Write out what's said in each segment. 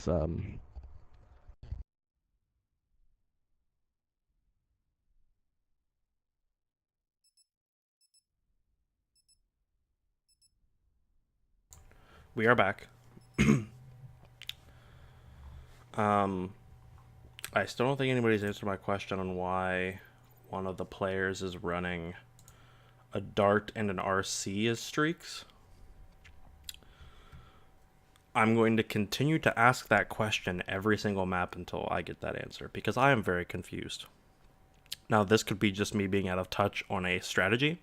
Um, We are back. um, I still don't think anybody's answered my question on why one of the players is running a dart and an RC as streaks. I'm going to continue to ask that question every single map until I get that answer, because I am very confused. Now, this could be just me being out of touch on a strategy,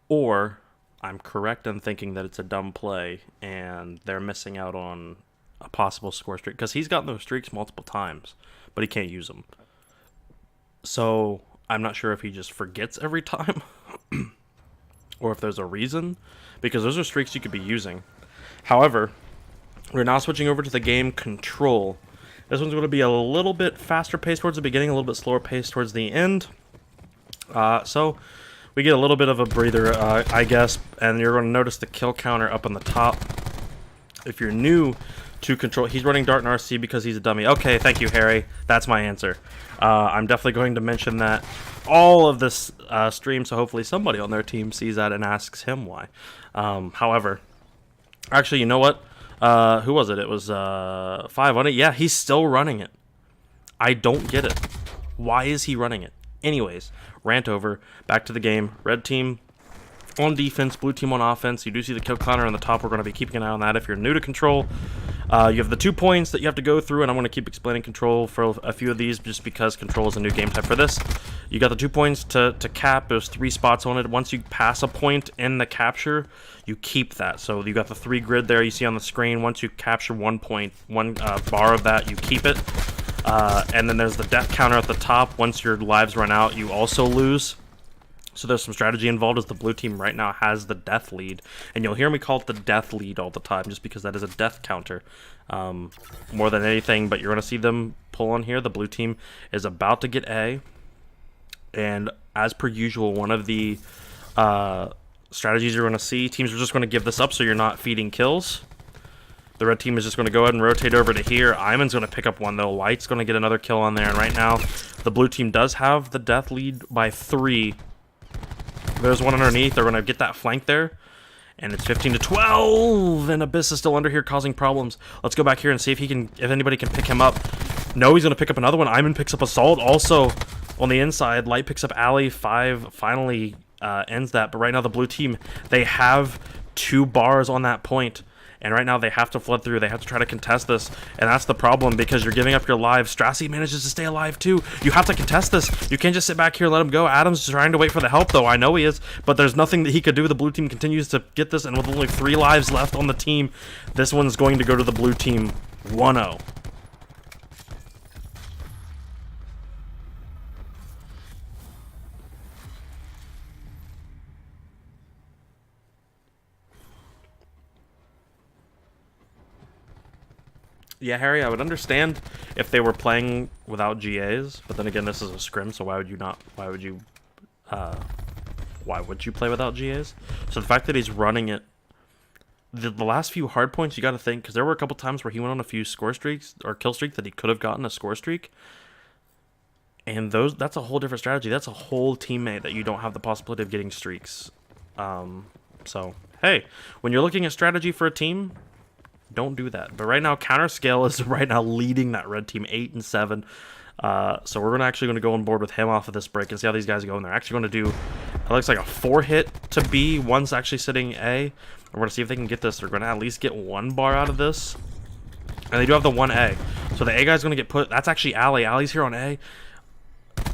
or I'm correct in thinking that it's a dumb play and they're missing out on a possible score streak, because he's gotten those streaks multiple times, but he can't use them. So I'm not sure if he just forgets every time or if there's a reason, because those are streaks you could be using. However, we're now switching over to the game control. This one's going to be a little bit faster paced towards the beginning, a little bit slower paced towards the end. So we get a little bit of a breather, I guess, and you're going to notice the kill counter up on the top. If you're new to control, he's running Dart and RC because he's a dummy. Okay, thank you, Harry. That's my answer. I'm definitely going to mention that all of this stream, so hopefully somebody on their team sees that and asks him why. However, actually, you know what? Who was it? It was 5 on it. Yeah, he's still running it. I don't get it. Why is he running it? Anyways, rant over. Back to the game. Red team on defense, blue team on offense. You do see the kill counter on the top. We're going to be keeping an eye on that. If you're new to control, you have the 2 points that you have to go through, and I'm going to keep explaining control for a few of these just because control is a new game type for this. You got the 2 points to cap. There's 3 spots on it. Once you pass a point in the capture, you keep that. So you got the 3 grid there you see on the screen. Once you capture 1 point, one bar of that, you keep it. And then there's the death counter at the top. Once your lives run out, you also lose. So there's some strategy involved, as the blue team right now has the death lead. And you'll hear me call it the death lead all the time, just because that is a death counter more than anything. But you're going to see them pull on here. The blue team is about to get A. And as per usual, one of the strategies you're going to see, teams are just going to give this up so you're not feeding kills. The red team is just going to go ahead and rotate over to here. Imann's going to pick up one, though. White's going to get another kill on there. And right now, the blue team does have the death lead by 3. There's one underneath. They're going to get that flank there. And it's 15-12. And Abyss is still under here causing problems. Let's go back here and see if anybody can pick him up. No, he's going to pick up another one. Imann picks up Assault. Also, on the inside, Light picks up Alley. 5 finally ends that. But right now, the blue team, they have 2 bars on that point. And right now, they have to flood through. They have to try to contest this. And that's the problem, because you're giving up your lives. Strassi manages to stay alive, too. You have to contest this. You can't just sit back here and let him go. Adam's trying to wait for the help, though. I know he is. But there's nothing that he could do. The blue team continues to get this. And with only 3 lives left on the team, this one's going to go to the blue team 1-0. Yeah, Harry, I would understand if they were playing without GAs, but then again, this is a scrim, so why would you play without GAs? So the fact that he's running it, the last few hard points, you got to think, because there were a couple times where he went on a few score streaks or kill streaks that he could have gotten a score streak, and that's a whole different strategy. That's a whole teammate that you don't have the possibility of getting streaks. So hey, when you're looking at strategy for a team, don't do that. But right now, Counterscale is right now leading that red team 8-7. So we're actually going to go on board with him off of this break and see how these guys go. And they're actually going to do, it looks like a 4 hit to B. One's actually sitting A. We're going to see if they can get this. They're going to at least get 1 bar out of this. And they do have the 1A. So the A guy's going to get put. That's actually Allie. Allie's here on A.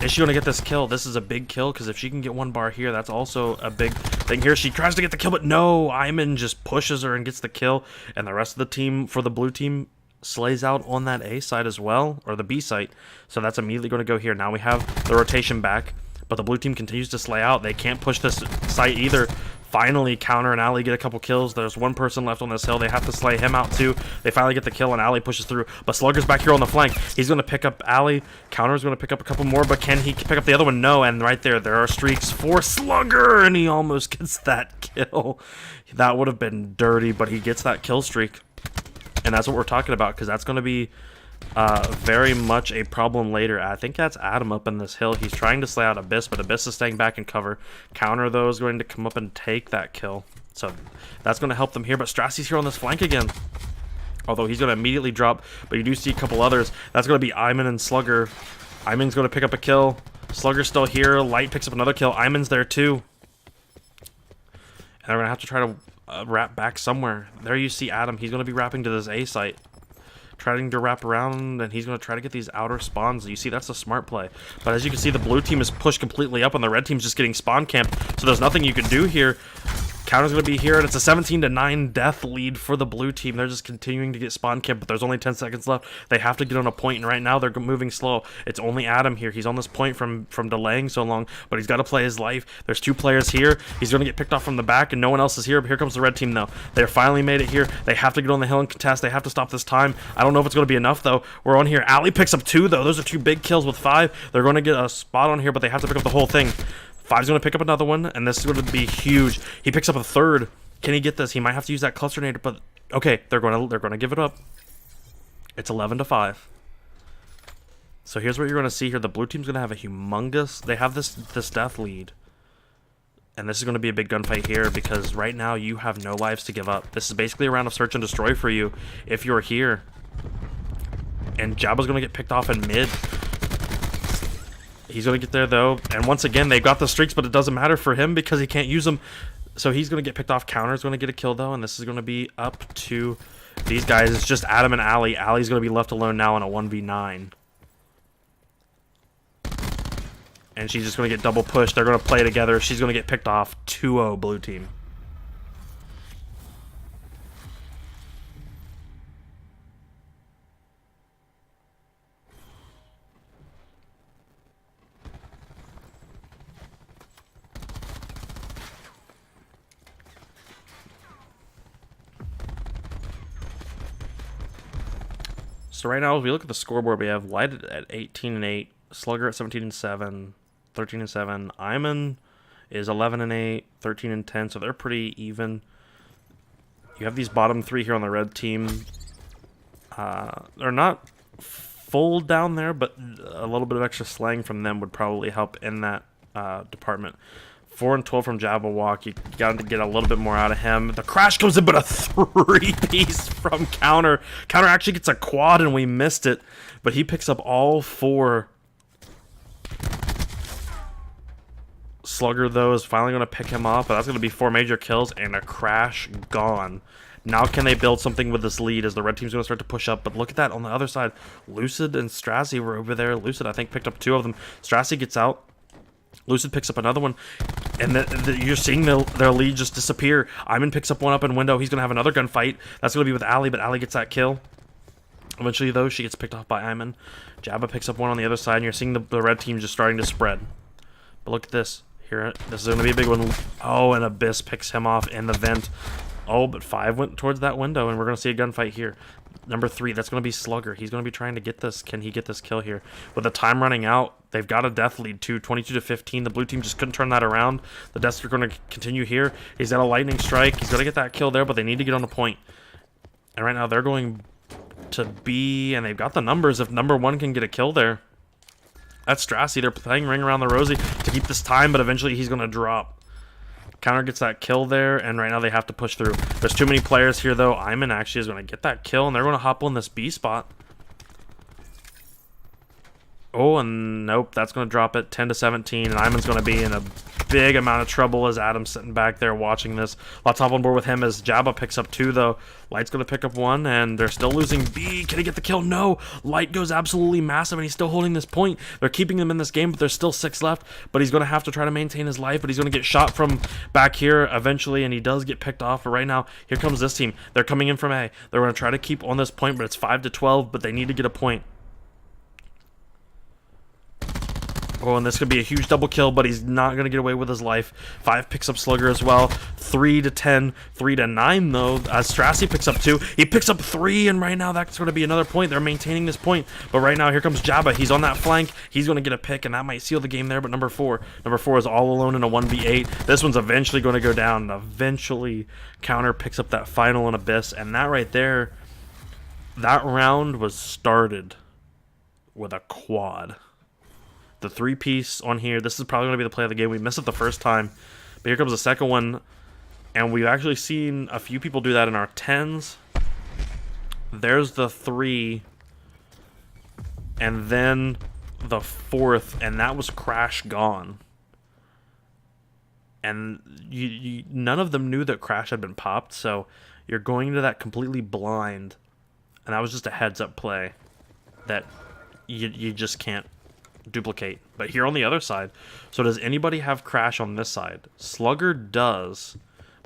Is she going to get this kill? This is a big kill, because if she can get 1 bar here, that's also a big thing here. She tries to get the kill, but no, Imann just pushes her and gets the kill. And the rest of the team for the blue team slays out on that A side as well, or the B site. So that's immediately going to go here. Now we have the rotation back, but the blue team continues to slay out. They can't push this site either. Finally, Counter and Alley get a couple kills. There's 1 person left on this hill. They have to slay him out too. They finally get the kill, and Alley pushes through. But Slugger's back here on the flank. He's going to pick up Alley. Counter's going to pick up a couple more, but can he pick up the other one? No, and right there are streaks for Slugger, and he almost gets that kill. That would have been dirty, but he gets that kill streak. And that's what we're talking about, because that's going to be very much a problem later. I think that's Adam up in this hill. He's trying to slay out Abyss, but Abyss is staying back in cover. Counter, though, is going to come up and take that kill. So that's going to help them here. But Strassy's here on this flank again. Although he's going to immediately drop. But you do see a couple others. That's going to be Imann and Slugger. Imann's going to pick up a kill. Slugger's still here. Light picks up another kill. Imann's there too. And they're going to have to try to wrap back somewhere. There you see Adam. He's going to be wrapping to this A site. Trying to wrap around, and he's going to try to get these outer spawns. You see, that's a smart play. But as you can see, the blue team is pushed completely up, and the red team's just getting spawn camped. So there's nothing you can do here. Counter's going to be here, and it's a 17-9 death lead for the blue team. They're just continuing to get spawn camped, but there's only 10 seconds left. They have to get on a point, and right now they're moving slow. It's only Adam here. He's on this point from delaying so long, but he's got to play his life. There's 2 players here. He's going to get picked off from the back, and no one else is here. But here comes the red team, though. They're finally made it here. They have to get on the hill and contest. They have to stop this time. I don't know if it's going to be enough, though. We're on here. Ali picks up 2, though. Those are 2 big kills with 5. They're going to get a spot on here, but they have to pick up the whole thing. 5's going to pick up another one, and this is going to be huge. He picks up a 3rd. Can he get this? He might have to use that clusternator, but okay, they're going to give it up. It's 11-5. So here's what you're going to see here. The blue team's going to have a humongous. They have this death lead, and this is going to be a big gunfight here because right now you have no lives to give up. This is basically a round of search and destroy for you if you're here. And Jabba's going to get picked off in mid. He's going to get there though, and once again they've got the streaks, but it doesn't matter for him because he can't use them. So he's going to get picked off. Counter's going to get a kill, though, and this is going to be up to these guys. It's just Adam and Ali. Ali's going to be left alone now in a 1v9. And she's just going to get double pushed. They're going to play together. She's going to get picked off. 2-0 blue team. So right now, if we look at the scoreboard, we have Light at 18-8, Slugger at 17-7, 13-7. Imann is 11-8, 13-10, so they're pretty even. You have these bottom 3 here on the red team. They're not full down there, but a little bit of extra slang from them would probably help in that department. 4-12 from Jabberwock. You got to get a little bit more out of him. The crash comes in, but a 3-piece from Counter. Counter actually gets a quad, and we missed it. But he picks up all 4. Slugger, though, is finally going to pick him off. But that's going to be 4 major kills and a crash gone. Now can they build something with this lead as the red team's going to start to push up? But look at that on the other side. Lucid and Strassy were over there. Lucid, I think, picked up 2 of them. Strassy gets out. Lucid picks up another one, and you're seeing their lead just disappear. Imann picks up one up in window. He's going to have another gunfight. That's going to be with Ali, but Ali gets that kill. Eventually, though, she gets picked off by Imann. Jabba picks up one on the other side, and you're seeing the red team just starting to spread. But look at this. Here, this is going to be a big one. Oh, and Abyss picks him off in the vent. Oh, but 5 went towards that window, and we're going to see a gunfight here. Number 3, that's going to be Slugger. He's going to be trying to get this. Can he get this kill here? With the time running out, they've got a death lead too, 22-15. The blue team just couldn't turn that around. The Deaths are going to continue here. He's got a lightning strike. He's got to get that kill there, but they need to get on the point. And right now they're going to B, and they've got the numbers. If number 1 can get a kill there, that's Strassy. They're playing Ring Around the Rosie to keep this time, but eventually he's going to drop. Counter gets that kill there, and right now they have to push through. There's too many players here, though. Imann actually is going to get that kill, and they're going to hop on this B spot. Oh, and nope, that's going to drop it 10-17, and Imann's going to be in a big amount of trouble as Adam's sitting back there watching this. Let's hop on board with him as Jabba picks up 2, though. Light's going to pick up 1, and they're still losing B. Can he get the kill? No. Light goes absolutely massive, and he's still holding this point. They're keeping them in this game, but there's still 6 left, but he's going to have to try to maintain his life, but he's going to get shot from back here eventually, and he does get picked off. But right now, here comes this team. They're coming in from A. They're going to try to keep on this point, but it's 5-12, but they need to get a point. Oh, and this could be a huge double kill, but he's not going to get away with his life. 5 picks up Slugger as well. 3-10, 3-9, though, as Strassy picks up 2. He picks up 3, and right now that's going to be another point. They're maintaining this point. But right now, here comes Jabba. He's on that flank. He's going to get a pick, and that might seal the game there. But number 4 is all alone in a 1v8. This one's eventually going to go down. Eventually, Counter picks up that final in Abyss, and that right there That round was started with a quad. The 3-piece on here, this is probably going to be the play of the game. We missed it the first time, but here comes the second one, and we've actually seen a few people do that in our 10s. There's the 3, and then the 4th, and that was Crash gone. And none of them knew that Crash had been popped, so you're going into that completely blind, and that was just a heads-up play that you just can't duplicate. But here on the other side, so does anybody have Crash on this side? Slugger does,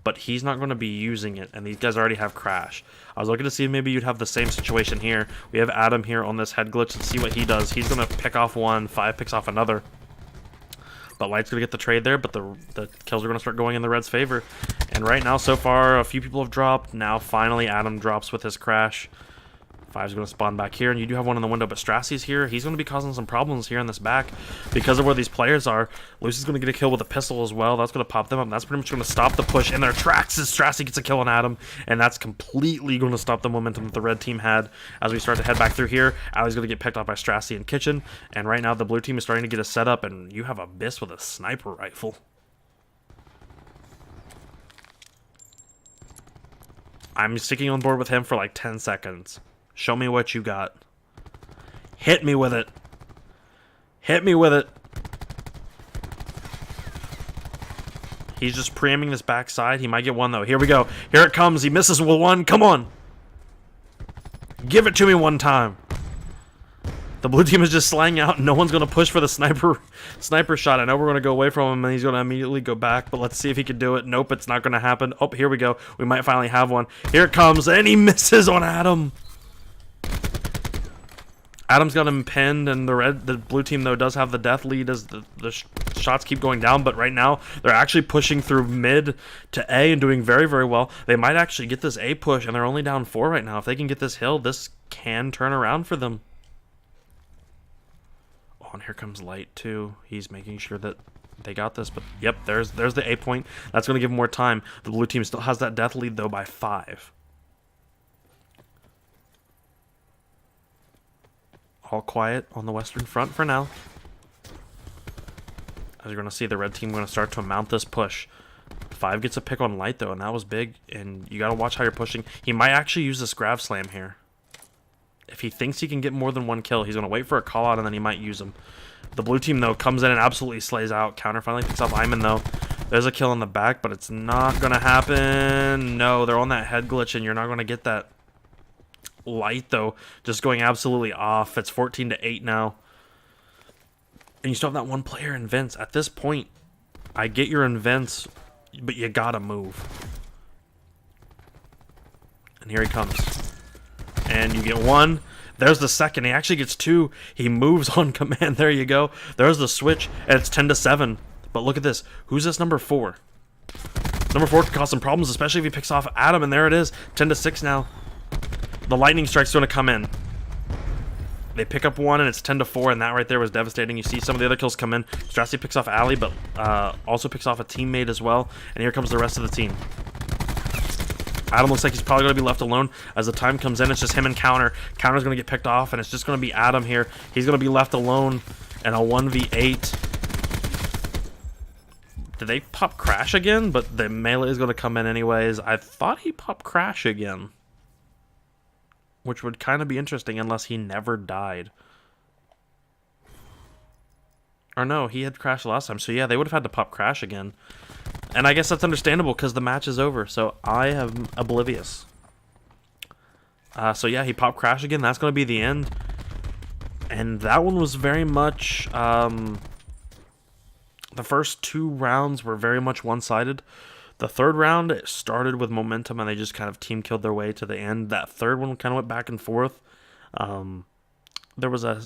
but he's not going to be using it, and these guys already have Crash. I was looking to see if maybe you'd have the same situation here. We have Adam here on this head glitch. Let's see what he does. He's going to pick off one, 5 picks off another. But Light's going to get the trade there, but the kills are going to start going in the Reds' favor. And right now, so far, a few people have dropped. Now, finally, Adam drops with his Crash. 5's going to spawn back here, and you do have one in the window, but Strassy's here. He's going to be causing some problems here in this back because of where these players are. Lucy's going to get a kill with a pistol as well. That's going to pop them up, and that's pretty much going to stop the push in their tracks as Strassy gets a kill on Adam, and that's completely going to stop the momentum that the red team had as we start to head back through here. Allie's going to get picked off by Strassy and Kitchen, and right now the blue team is starting to get a setup, and you have Abyss with a sniper rifle. I'm sticking on board with him for like 10 seconds. Show me what you got. Hit me with it. Hit me with it. He's just preaiming this backside. He might get one, though. Here we go. Here it comes. He misses with one. Come on. Give it to me one time. The blue team is just slaying out. No one's going to push for the sniper shot. I know we're going to go away from him, and he's going to immediately go back, but let's see if he can do it. Nope, it's not going to happen. Oh, here we go. We might finally have one. Here it comes, and he misses on Adam. Adam's got him pinned, and the blue team, though, does have the death lead as the shots keep going down. But right now, they're actually pushing through mid to A and doing very, very well. They might actually get this A push, and they're only down 4 right now. If they can get this hill, this can turn around for them. Oh, and here comes Light, too. He's making sure that they got this. But, yep, there's the A point. That's going to give them more time. The blue team still has that death lead, though, by 5. All quiet on the western front for now. As you're going to see, the red team going to start to mount this push. 5 gets a pick on Light, though, and that was big. And you got to watch how you're pushing. He might actually use this grab slam here. If he thinks he can get more than 1 kill, he's going to wait for a call out, and then he might use them. The blue team, though, comes in and absolutely slays out. Counter finally picks off Imann, though. There's a kill in the back, but it's not going to happen. No, they're on that head glitch, and you're not going to get that. Light, though, just going absolutely off. It's 14-8 now. And you still have that one player in Vince. At this point, I get your invents, but you gotta move. And here he comes. And you get 1. There's the second. He actually gets 2. He moves on command. There you go. There's the switch, and it's 10-7. But look at this. Who's this number 4? Number 4 could cause some problems, especially if he picks off Adam, and there it is. 10-6 now. The lightning strike's going to come in. They pick up 1, and it's 10-4, and that right there was devastating. You see some of the other kills come in. Strassy picks off Allie, but also picks off a teammate as well. And here comes the rest of the team. Adam looks like he's probably going to be left alone. As the time comes in, it's just him and Counter. Counter's going to get picked off, and it's just going to be Adam here. He's going to be left alone in a 1v8. Did they pop Crash again? But the melee is going to come in anyways. I thought he popped Crash again, which would kind of be interesting unless he never died. Or no, he had crashed last time. So yeah, they would have had to pop Crash again. And I guess that's understandable because the match is over. So I am oblivious. So yeah, he popped Crash again. That's going to be the end. And that one was very much... the first 2 rounds were very much one-sided. The third round, it started with momentum, and they just kind of team killed their way to the end. That third one kind of went back and forth. There was a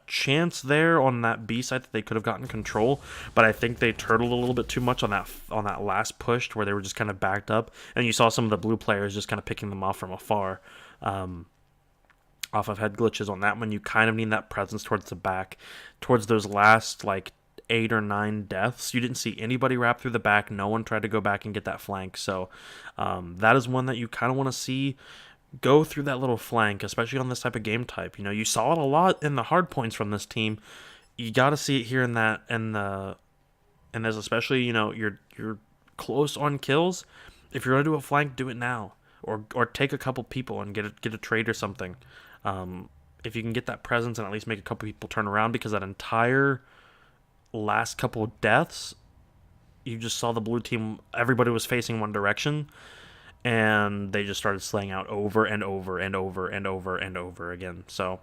chance there on that B site that they could have gotten control, but I think they turtled a little bit too much on that last push where they were just kind of backed up, and you saw some of the blue players just kind of picking them off from afar. Off of head glitches on that one, you kind of need that presence towards the back, towards those last like 8 or 9 deaths. You didn't see anybody wrap through the back. No one tried to go back and get that flank. So that is one that you kind of want to see go through that little flank, especially on this type of game type. You know, you saw it a lot in the hard points from this team. You got to see it here in that and there's especially, you know, you're close on kills. If you're gonna do a flank, do it now, or take a couple people and get a trade or something. If you can get that presence and at least make a couple people turn around, because that entire last couple of deaths, you just saw the blue team, everybody was facing one direction, and they just started slaying out over and over and over and over and over again. So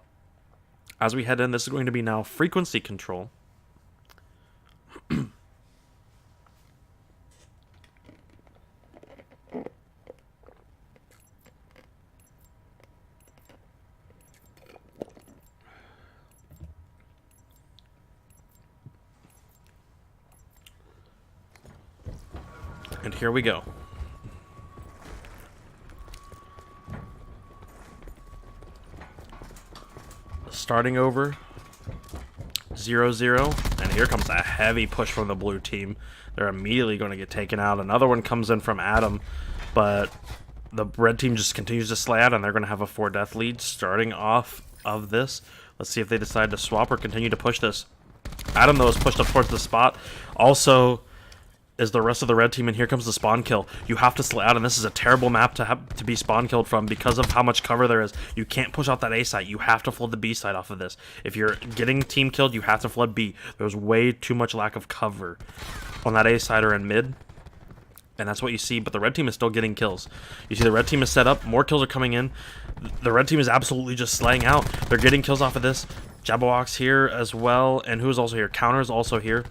as we head in, this is going to be now frequency control. And here we go. Starting over 0-0, and here comes a heavy push from the blue team. They're immediately going to get taken out. Another one comes in from Adam, but the red team just continues to slay out, and they're going to have a 4-death lead starting off of this. Let's see if they decide to swap or continue to push this. Adam, though, is pushed up towards the spot. Also is the rest of the red team, and here comes the spawn kill. You have to slay out, and this is a terrible map to be spawn killed from because of how much cover there is. You can't push out that A site. You have to flood the B site off of this. If you're getting team killed, you have to flood B. There's way too much lack of cover on that A site or in mid, and that's what you see, but the red team is still getting kills. You see the red team is set up. More kills are coming in. The red team is absolutely just slaying out. They're getting kills off of this. Jabberwock's here as well, and who's also here? Counter's also here.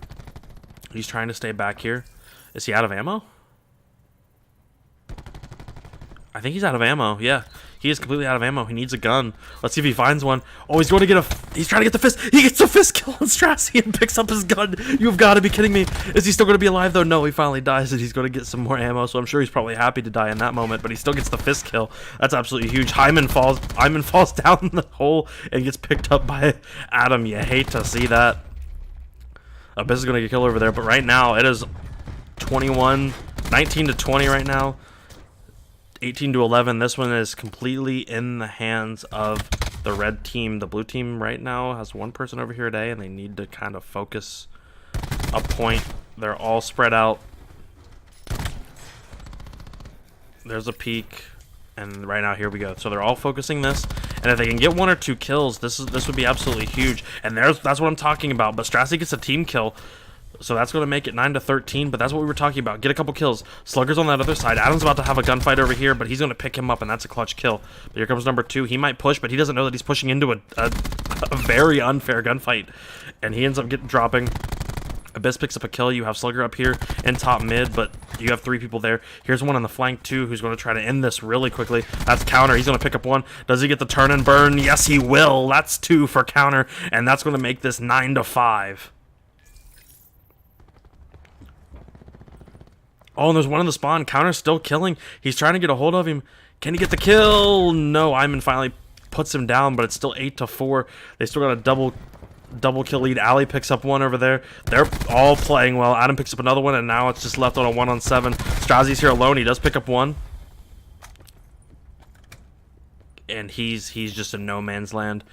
He's trying to stay back here. Is he out of ammo? I think he's out of ammo. Yeah, he is completely out of ammo. He needs a gun. Let's see if he finds one. Oh, he's going to get he's trying to get the fist. He gets the fist kill on Strassi and picks up his gun. You've got to be kidding me. Is he still going to be alive, though? No, he finally dies, and he's going to get some more ammo, so I'm sure he's probably happy to die in that moment, but he still gets the fist kill. That's absolutely huge. Imann falls down the hole and gets picked up by Adam. You hate to see that. Abyss is going to get killed over there, but right now it is 19 to 20 right now. 18 to 11. This one is completely in the hands of the red team. The blue team right now has one person over here today, and they need to kind of focus a point. They're all spread out. There's a peek, and right now here we go. So they're all focusing this, and if they can get 1 or 2 kills, this would be absolutely huge. And that's what I'm talking about. But Strassi gets a team kill, so that's going to make it 9 to 13, but that's what we were talking about. Get a couple kills. Slugger's on that other side. Adam's about to have a gunfight over here, but he's going to pick him up, and that's a clutch kill. But here comes number 2. He might push, but he doesn't know that he's pushing into a very unfair gunfight, and he ends up dropping. Abyss picks up a kill. You have Slugger up here in top mid, but you have 3 people there. Here's one on the flank, too, who's going to try to end this really quickly. That's Counter. He's going to pick up 1. Does he get the turn and burn? Yes, he will. That's 2 for Counter, and that's going to make this 9 to 5. Oh, and there's one in the spawn. Counter's still killing. He's trying to get a hold of him. Can he get the kill? No, Imann finally puts him down, but it's still 8 to 4. They still got a double kill lead. Ali picks up 1 over there. They're all playing well. Adam picks up another one, and now it's just left on a 1-on-7. Strazi's here alone. He does pick up 1. And he's just in no man's land.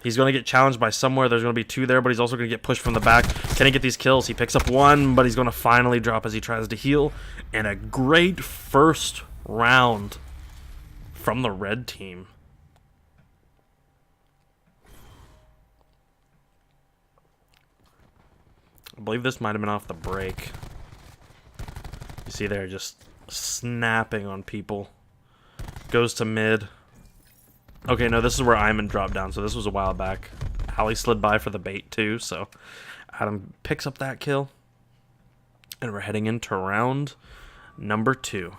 He's going to get challenged by somewhere. There's going to be 2 there, but he's also going to get pushed from the back. Can he get these kills? He picks up 1, but he's going to finally drop as he tries to heal. And a great first round from the red team. I believe this might have been off the break. You see there, just snapping on people. Goes to mid. Okay, no, this is where Imann dropped down, so this was a while back. Ali slid by for the bait, too, so Adam picks up that kill. And we're heading into round number 2.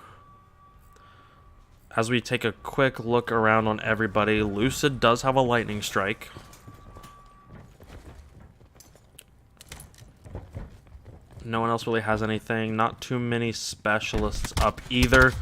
As we take a quick look around on everybody, Lucid does have a lightning strike. No one else really has anything. Not too many specialists up either.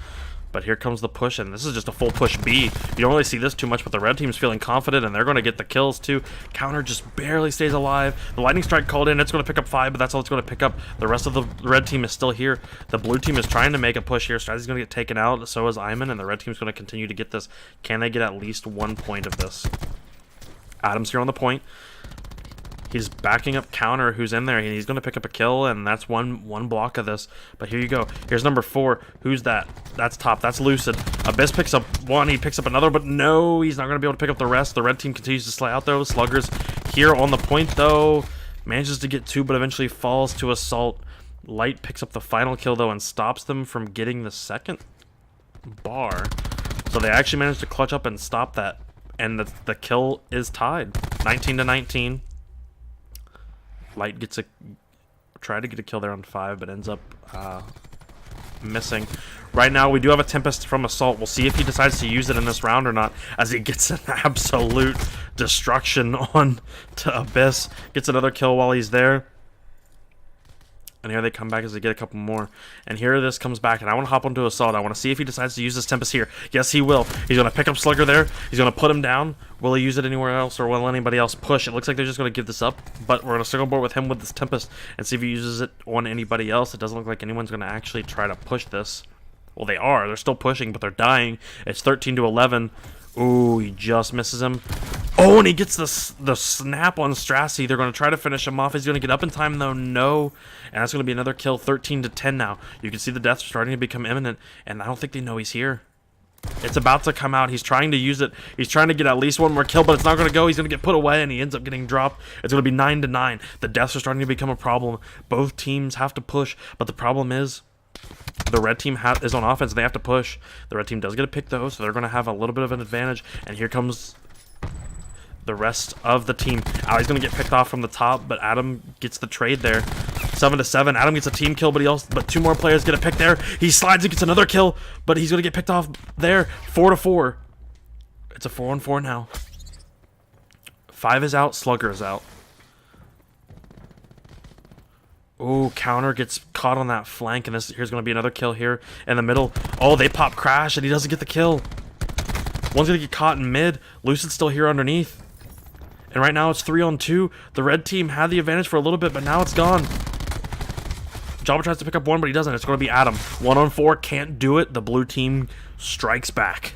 But here comes the push, and this is just a full push B. You don't really see this too much, but the red team's feeling confident, and they're going to get the kills too. Counter just barely stays alive. The lightning strike called in. It's going to pick up 5, but that's all it's going to pick up. The rest of the red team is still here. The blue team is trying to make a push here. Strategy's going to get taken out. So is Imann, and the red team's going to continue to get this. Can they get at least 1 point of this? Adam's here on the point. He's backing up Counter, who's in there, and he's going to pick up a kill, and that's one block of this. But here you go. Here's number 4. Who's that? That's top. That's Lucid. Abyss picks up 1. He picks up another, but no, he's not going to be able to pick up the rest. The red team continues to slay out, though. Sluggers here on the point, though. Manages to get 2, but eventually falls to Assault. Light picks up the final kill, though, and stops them from getting the second bar. So they actually managed to clutch up and stop that. And the kill is tied. 19-19. Light gets try to get a kill there on 5, but ends up missing. Right now, we do have a Tempest from Assault. We'll see if he decides to use it in this round or not, as he gets an absolute destruction on to Abyss. Gets another kill while he's there. And here they come back as they get a couple more. And here this comes back, and I want to hop onto Assault. I want to see if he decides to use this Tempest here. Yes, he will. He's going to pick up Slugger there. He's going to put him down. Will he use it anywhere else, or will anybody else push? It looks like they're just going to give this up, but we're going to stick on board with him with this Tempest and see if he uses it on anybody else. It doesn't look like anyone's going to actually try to push this. Well, they are. They're still pushing, but they're dying. It's 13-11. Ooh, he just misses him. Oh, and he gets the snap on Strassi. They're going to try to finish him off. He's going to get up in time, though. No. And that's going to be another kill. 13-10 now. You can see the deaths starting to become imminent, and I don't think they know he's here. It's about to come out. He's trying to use it. He's trying to get at least 1 more kill, but it's not going to go. He's going to get put away, and he ends up getting dropped. It's going to be 9-9. The deaths are starting to become a problem. Both teams have to push, but the problem is the red team is on offense. They have to push. The red team does get a pick, though, so they're going to have a little bit of an advantage. And here comes the rest of the team. Ali's going to get picked off from the top, but Adam gets the trade there. 7-7. Adam gets a team kill, but 2 more players get a pick there. He slides and gets another kill, but he's going to get picked off there. 4-4. It's a 4-on-4 now. 5 is out. Slugger is out. Ooh, Counter gets caught on that flank, and here's going to be another kill here in the middle. Oh, they pop Crash, and he doesn't get the kill. One's going to get caught in mid. Lucid's still here underneath. And right now it's 3-on-2. The red team had the advantage for a little bit, but now it's gone. Jabba tries to pick up 1, but he doesn't. It's going to be Adam. 1-on-4, can't do it. The blue team strikes back.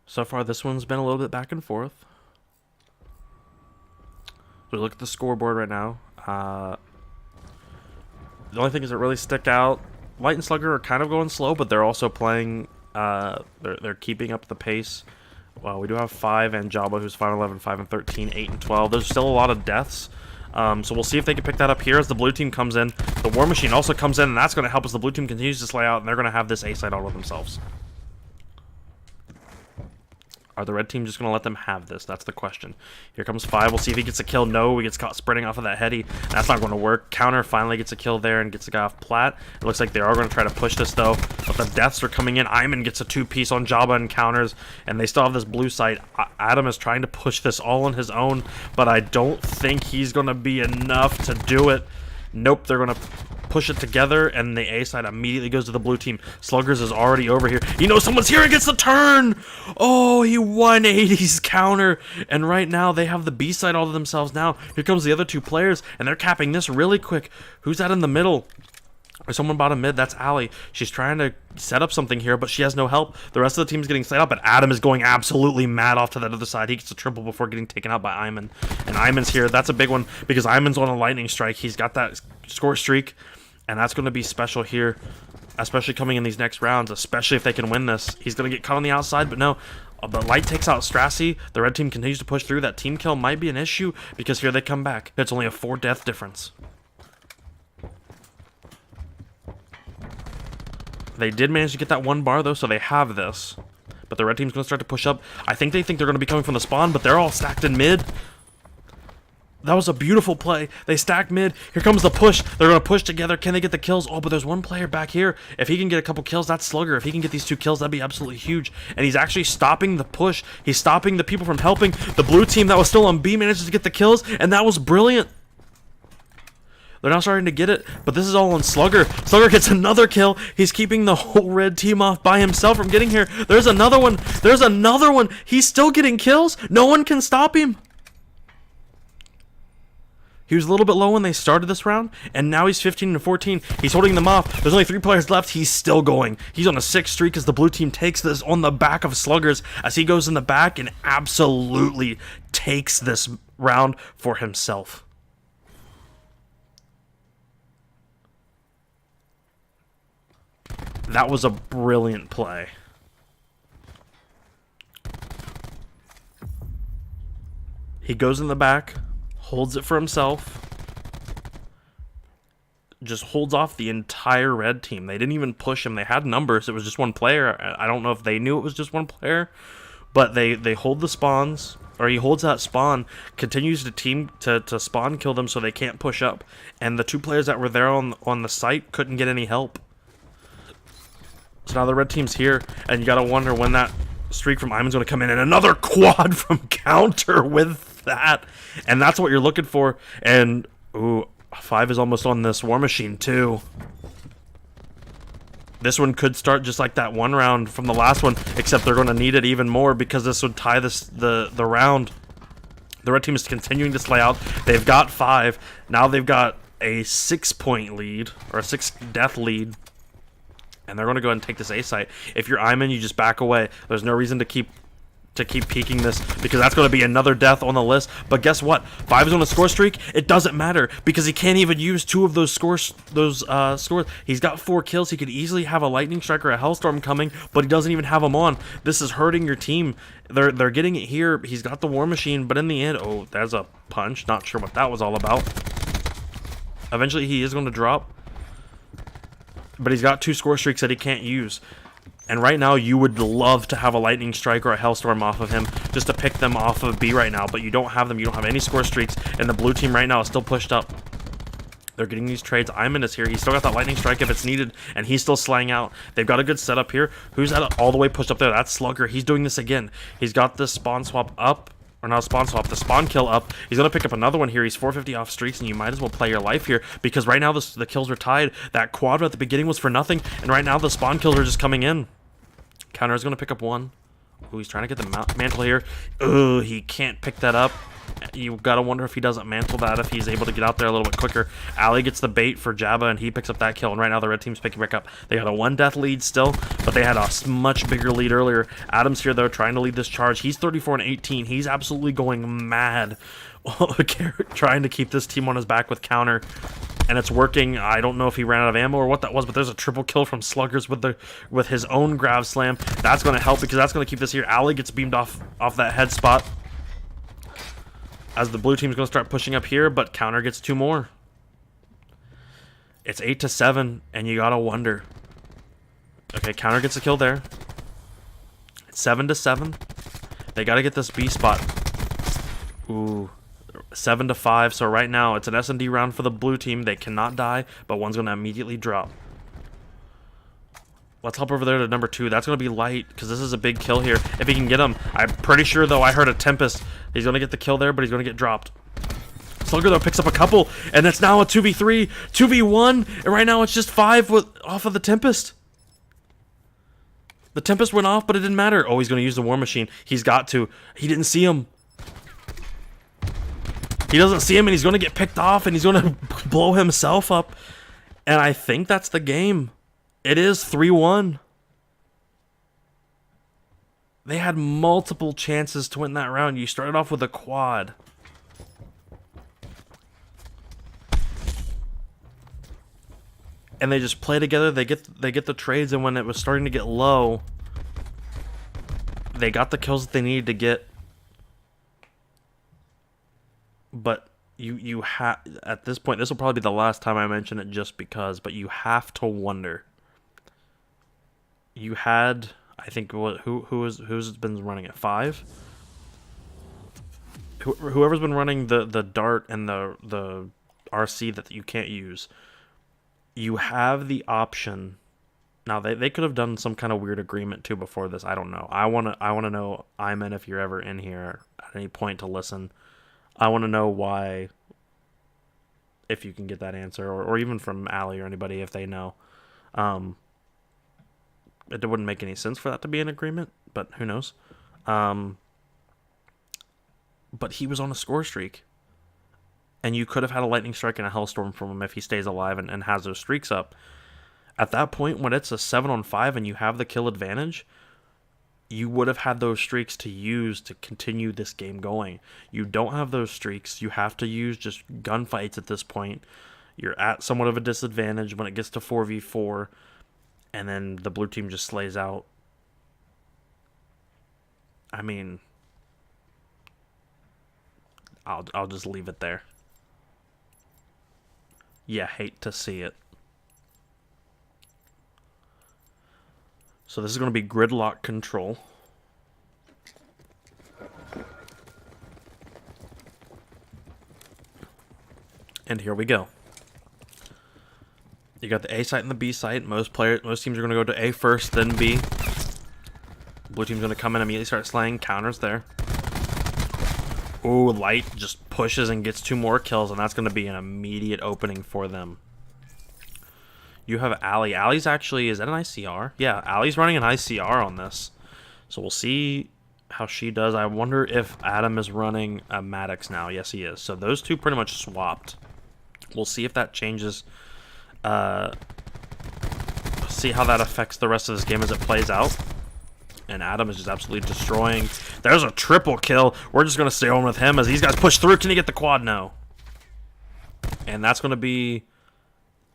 So far, this one's been a little bit back and forth. So we look at the scoreboard right now. The only thing is that really stick out. Light and Slugger are kind of going slow, but they're also playing. They're keeping up the pace. Well, we do have 5 and Jabba, who's 5-11, 5-13, 8-12. There's still a lot of deaths. So we'll see if they can pick that up here as the blue team comes in. The War Machine also comes in, and that's going to help as the blue team continues to slay out, and they're going to have this A side all to themselves. Are the red team just going to let them have this? That's the question. Here comes 5. We'll see if he gets a kill. No, he gets caught spreading off of that heady. That's not going to work. Counter finally gets a kill there and gets a guy off plat. It looks like they are going to try to push this, though. But the deaths are coming in. Imann gets a 2-piece on Jabba and counters. And they still have this blue side. Adam is trying to push this all on his own. But I don't think he's going to be enough to do it. Nope, they're going to push it together, and the A side immediately goes to the blue team. Sluggers is already over here. He knows someone's here and gets the turn! Oh, he 180s counter, and right now they have the B side all to themselves now. Here comes the other 2 players, and they're capping this really quick. Who's that in the middle? There's someone bottom mid. That's Ali. She's trying to set up something here, but she has no help. The rest of the team's getting slayed up, but Adam is going absolutely mad off to that other side. He gets a triple before getting taken out by Imann. And Imann's here. That's a big one because Imann's on a lightning strike. He's got that score streak, and that's going to be special here, especially coming in these next rounds, especially if they can win this. He's going to get caught on the outside, but no. But Light takes out Strassi. The red team continues to push through. That team kill might be an issue because here they come back. It's only a 4 death difference. They did manage to get that 1 bar, though, so they have this. But the red team's going to start to push up. I think they think they're going to be coming from the spawn, but they're all stacked in mid. That was a beautiful play. They stack mid. Here comes the push. They're going to push together. Can they get the kills? Oh, but there's one player back here. If he can get a couple kills, that's Slugger. If he can get these 2 kills, that'd be absolutely huge. And he's actually stopping the push. He's stopping the people from helping. The blue team that was still on B manages to get the kills, and that was brilliant. They're now starting to get it, but this is all on Slugger. Slugger gets another kill. He's keeping the whole red team off by himself from getting here. There's another one. There's another one. He's still getting kills. No one can stop him. He was a little bit low when they started this round, and now he's 15-14. He's holding them off. There's only 3 players left. He's still going. He's on a 6 streak as the blue team takes this on the back of Sluggers as he goes in the back and absolutely takes this round for himself. That was a brilliant play. He goes in the back, holds it for himself, just holds off the entire red team. They didn't even push him. They had numbers. It was just one player. I don't know if they knew it was just one player, but they hold the spawns, or he holds that spawn, continues to spawn kill them so they can't push up, and the 2 players that were there on the site couldn't get any help. So now the red team's here, and you gotta wonder when that streak from Imann's gonna come in, and another quad from Counter with that. And that's what you're looking for. And, ooh, 5 is almost on this War Machine, too. This one could start just like that one round from the last one, except they're gonna need it even more because this would tie the round. The red team is continuing to slay out. They've got 5. Now they've got a 6-point lead, or a 6 death lead. And they're going to go ahead and take this A site. If you're Imann, you just back away. There's no reason to keep peeking this, because that's going to be another death on the list. But guess what? 5 is on a score streak. It doesn't matter because he can't even use 2 of those scores. He's got 4 kills. He could easily have a lightning strike or a hellstorm coming, but he doesn't even have them on. This is hurting your team. They're getting it here. He's got the War Machine, but in the end, oh, there's a punch. Not sure what that was all about. Eventually, he is going to drop. But he's got 2 score streaks that he can't use. And right now, you would love to have a lightning strike or a hellstorm off of him just to pick them off of B right now. But you don't have them. You don't have any score streaks. And the blue team right now is still pushed up. They're getting these trades. Imann is here. He's still got that lightning strike if it's needed. And he's still slaying out. They've got a good setup here. Who's all the way pushed up there? That's Slugger. He's doing this again. He's got this spawn swap up. Or not a spawn swap, the spawn kill up. He's going to pick up another one here. He's 450 off streaks, and you might as well play your life here, because right now the kills are tied. That quad at the beginning was for nothing, and right now the spawn kills are just coming in. Counter is going to pick up 1. Ooh, he's trying to get the mantle here. Ooh, he can't pick that up. You gotta wonder if he doesn't mantle that, if he's able to get out there a little bit quicker. Ali gets the bait for Jabba, and he picks up that kill, and right now the red team's picking back up. They got a 1 death lead still, but they had a much bigger lead earlier. Adam's here, though, trying to lead this charge. He's 34-18. He's absolutely going mad, trying to keep this team on his back with Counter, and it's working. I don't know if he ran out of ammo or what that was, but there's a triple kill from Sluggers with his own grab slam. That's going to help, because that's going to keep this here. Ali gets beamed off that head spot, as the blue team's going to start pushing up here, but Counter gets 2 more. It's 8-7, and you got to wonder. Okay, Counter gets a kill there. It's 7-7. They got to get this B spot. Ooh, 7-5. So right now, it's an S&D round for the blue team. They cannot die, but one's going to immediately drop. Let's hop over there to number 2. That's going to be light, because this is a big kill here. If he can get him. I'm pretty sure, though, I heard a Tempest. He's going to get the kill there, but he's going to get dropped. Slugger, though, picks up a couple, and it's now a 2v3, 2v1, and right now it's just 5 off of the Tempest. The Tempest went off, but it didn't matter. Oh, he's going to use the War Machine. He's got to. He didn't see him. He doesn't see him, and he's going to get picked off, and he's going to blow himself up. And I think that's the game. It is 3-1. They had multiple chances to win that round. You started off with a quad. And they just play together. They get the trades, and when it was starting to get low, they got the kills that they needed to get. But you have, at this point, this will probably be the last time I mention it, just because, but you have to wonder. You had, I think, who's been running at 5? whoever's been running the dart and the RC that you can't use, you have the option. Now they could have done some kind of weird agreement too before this. I don't know. I wanna know, Imann, if you're ever in here at any point to listen. I want to know why. If you can get that answer, or even from Allie or anybody if they know. It wouldn't make any sense for that to be an agreement, but who knows. But he was on a score streak. And you could have had a lightning strike and a hellstorm from him if he stays alive and has those streaks up. At that point, when it's a 7-on-5 and you have the kill advantage, you would have had those streaks to use to continue this game going. You don't have those streaks. You have to use just gunfights at this point. You're at somewhat of a disadvantage when it gets to 4v4, and then the blue team just slays out. I mean, I'll just leave it there. Yeah, hate to see it. So this is going to be gridlock control. And here we go. You got the A site and the B site. Most teams are going to go to A first, then B. Blue team's going to come in and immediately start slaying counters there. Ooh, Light just pushes and gets 2 more kills, and that's going to be an immediate opening for them. You have Allie. Allie's actually, is that an ICR? Yeah, Allie's running an ICR on this. So we'll see how she does. I wonder if Adam is running a Maddox now. Yes, he is. So those two pretty much swapped. We'll see if that changes. See how that affects the rest of this game as it plays out. And Adam is just absolutely destroying. There's a triple kill. We're just going to stay on with him as these guys push through. Can he get the quad? No. And that's going to be...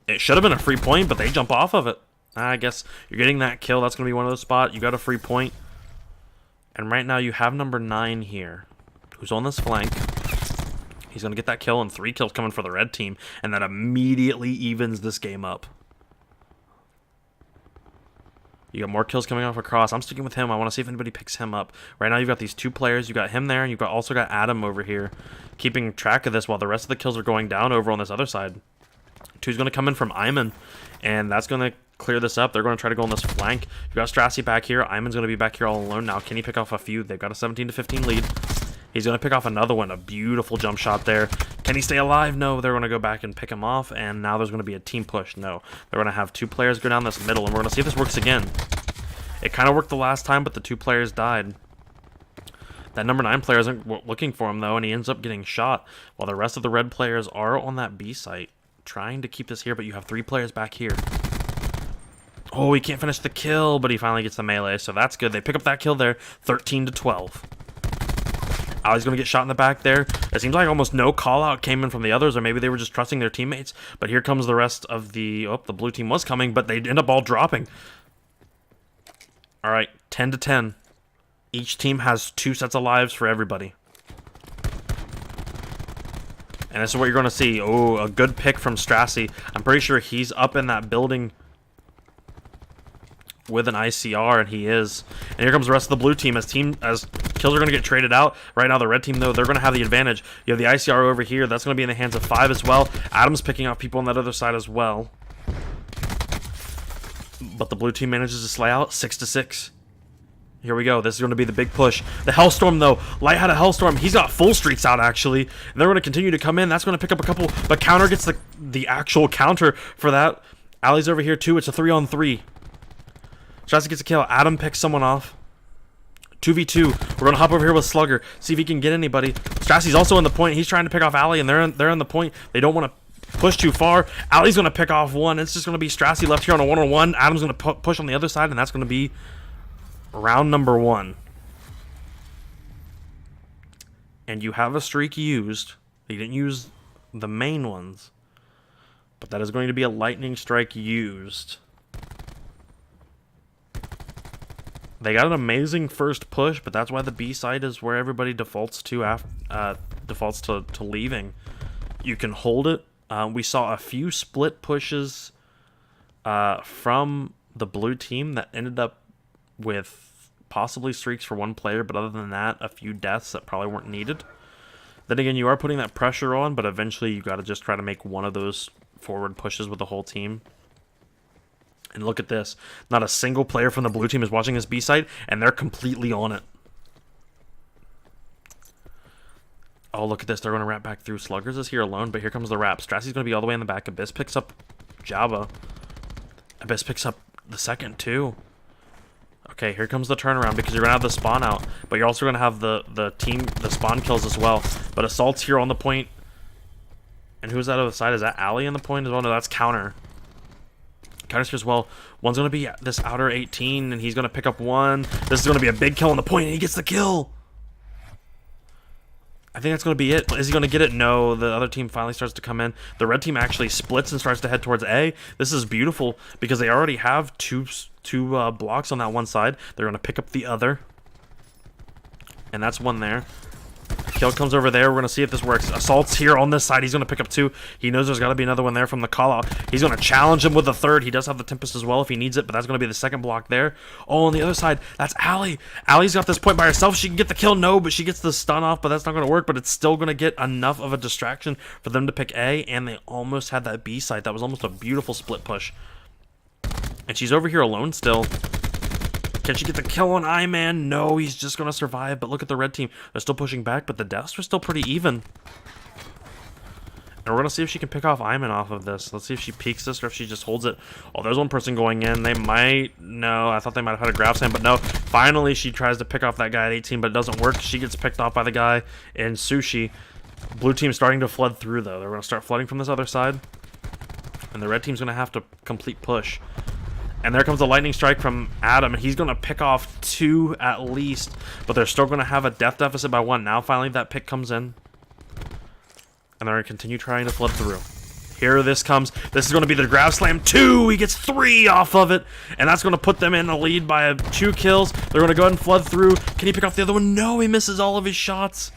It should have been a free point, but they jump off of it. I guess you're getting that kill. That's going to be one of those spots. You got a free point. And right now you have number 9 here, who's on this flank. He's going to get that kill, and 3 kills coming for the red team. And that immediately evens this game up. You got more kills coming off across. I'm sticking with him. I want to see if anybody picks him up. Right now you've got these 2 players. You've got him there, and you've also got Adam over here keeping track of this while the rest of the kills are going down over on this other side. 2's going to come in from Imann, and that's going to clear this up. They're going to try to go on this flank. You've got Strassi back here. Imann's going to be back here all alone now. Can he pick off a few? They've got a 17-15 lead. He's going to pick off another one. A beautiful jump shot there. Can he stay alive? No. They're going to go back and pick him off, and now there's going to be a team push. No. They're going to have 2 players go down this middle, and we're going to see if this works again. It kind of worked the last time, but the 2 players died. That number 9 player isn't looking for him, though, and he ends up getting shot, while the rest of the red players are on that B site, trying to keep this here, but you have 3 players back here. Oh, he can't finish the kill, but he finally gets the melee, so that's good. They pick up that kill there, 13-12. Ali's going to get shot in the back there. It seems like almost no call-out came in from the others, or maybe they were just trusting their teammates, but here comes the rest of the... Oh, the blue team was coming, but they end up all dropping. All right, 10-10. Each team has 2 sets of lives for everybody. And this is what you're going to see. Oh, a good pick from Strassi. I'm pretty sure he's up in that building with an ICR, and he is. And here comes the rest of the blue team as kills are going to get traded out. Right now, the red team, though, they're going to have the advantage. You have the ICR over here. That's going to be in the hands of 5 as well. Adam's picking off people on that other side as well. But the blue team manages to slay out 6-6. Here we go. This is going to be the big push. The Hellstorm, though. Light had a Hellstorm. He's got full streaks out, actually. And they're going to continue to come in. That's going to pick up a couple. But Counter gets the actual counter for that. Allie's over here, too. It's a 3-on-3. Strassi gets a kill. Adam picks someone off. 2v2. We're going to hop over here with Slugger. See if he can get anybody. Strassi's also in the point. He's trying to pick off Allie, and they're in the point. They don't want to push too far. Allie's going to pick off one. It's just going to be Strassi left here on a 1-on-1. Adam's going to push on the other side, and that's going to be round number 1. And you have a streak used. You didn't use the main ones. But that is going to be a lightning strike used. They got an amazing first push, but that's why the B side is where everybody defaults to leaving. You can hold it. We saw a few split pushes from the blue team that ended up with possibly streaks for 1 player, but other than that, a few deaths that probably weren't needed. Then again, you are putting that pressure on, but eventually you got to just try to make one of those forward pushes with the whole team. And look at this. Not a single player from the blue team is watching this B site, and they're completely on it. Oh, look at this. They're going to wrap back through. Sluggers is here alone, but here comes the wrap. Strassy's going to be all the way in the back. Abyss picks up Java. Abyss picks up the second, too. Okay, here comes the turnaround because you're going to have the spawn out, but you're also going to have the spawn kills as well. But Assault's here on the point. And who's that other side? Is that Alley in the point as well? No, that's Counter. Counter's here as well. One's going to be this outer 18, and he's going to pick up one. This is going to be a big kill on the point, and he gets the kill. I think that's going to be it. Is he going to get it? No. The other team finally starts to come in. The red team actually splits and starts to head towards A. This is beautiful because they already have two blocks on that one side. They're going to pick up the other. And that's one there. Kill comes over there. We're going to see if this works. Assault's here on this side. He's going to pick up two. He knows there's got to be another one there from the call-out. He's going to challenge him with the third. He does have the Tempest as well if he needs it, but that's going to be the second block there. Oh, on the other side, that's Allie. Allie's got this point by herself. She can get the kill. No, but she gets the stun off, but that's not going to work, but it's still going to get enough of a distraction for them to pick A, and they almost had that B site. That was almost a beautiful split push. And she's over here alone still. Can she get the kill on Imann? No, he's just going to survive. But look at the red team. They're still pushing back, but the deaths are still pretty even. And we're going to see if she can pick off Imann off of this. Let's see if she peeks this or if she just holds it. Oh, there's one person going in. They might... No, I thought they might have had a grab slam, but no. Finally, she tries to pick off that guy at 18, but it doesn't work. She gets picked off by the guy in Sushi. Blue team's starting to flood through, though. They're going to start flooding from this other side. And the red team's going to have to complete push. And there comes a lightning strike from Adam, and he's going to pick off two at least. But they're still going to have a death deficit by one. Now, finally, that pick comes in. And they're going to continue trying to flood through. Here this comes. This is going to be the grab slam. Two! He gets three off of it. And that's going to put them in the lead by 2 kills. They're going to go ahead and flood through. Can he pick off the other one? No, he misses all of his shots.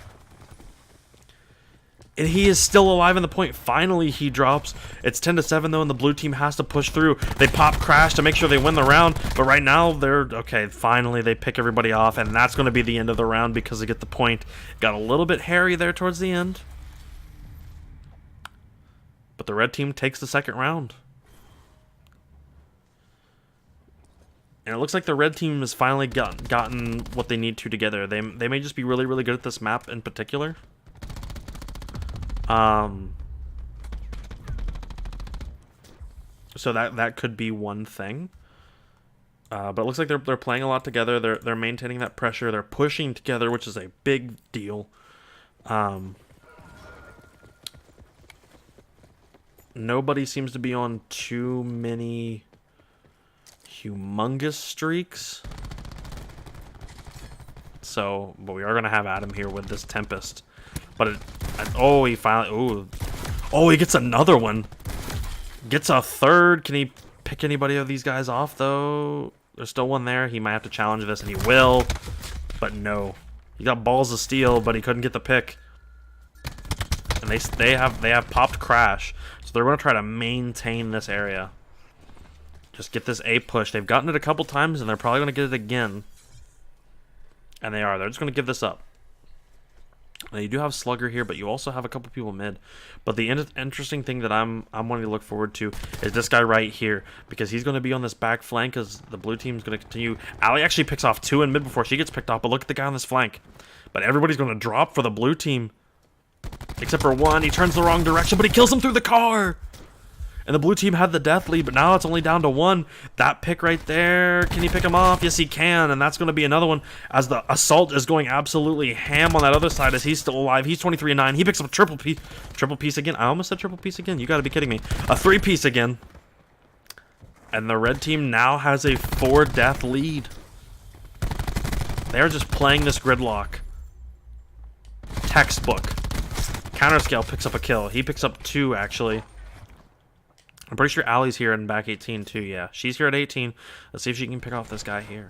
And he is still alive in the point. Finally, he drops. It's 10-7, though, and the blue team has to push through. They pop Crash to make sure they win the round. But right now, they're... Okay, finally, they pick everybody off. And that's going to be the end of the round because they get the point. Got a little bit hairy there towards the end. But the red team takes the second round. And it looks like the red team has finally gotten what they need to together. They may just be really, really good at this map in particular. So that could be one thing. But it looks like they're playing a lot together. They're maintaining that pressure. They're pushing together, which is a big deal. Nobody seems to be on too many humongous streaks. So, but we are going to have Adam here with this Tempest. But oh, he finally... Oh, he gets another one. Gets a third. Can he pick anybody of these guys off, though? There's still one there. He might have to challenge this, and he will. But no. He got balls of steel, but he couldn't get the pick. And they have popped Crash. So they're going to try to maintain this area. Just get this A push. They've gotten it a couple times, and they're probably going to get it again. And they are. They're just going to give this up. Now, you do have Slugger here, but you also have a couple people mid. But the interesting thing that I'm wanting to look forward to is this guy right here, because he's going to be on this back flank as the blue team's going to continue. Allie actually picks off 2 in mid before she gets picked off, but look at the guy on this flank. But everybody's going to drop for the blue team, except for one. He turns the wrong direction, but he kills him through the car. And the blue team had the death lead, but now it's only down to 1. That pick right there, can he pick him off? Yes, he can, and that's going to be another one as the Assault is going absolutely ham on that other side as he's still alive. He's 23-9. He picks up a triple piece again. I almost said triple piece again. You got to be kidding me. A 3-piece again. And the red team now has a 4-death lead. They're just playing this gridlock. Textbook. Counterscale picks up a kill. He picks up 2, actually. I'm pretty sure Allie's here in back 18 too, yeah. She's here at 18. Let's see if she can pick off this guy here.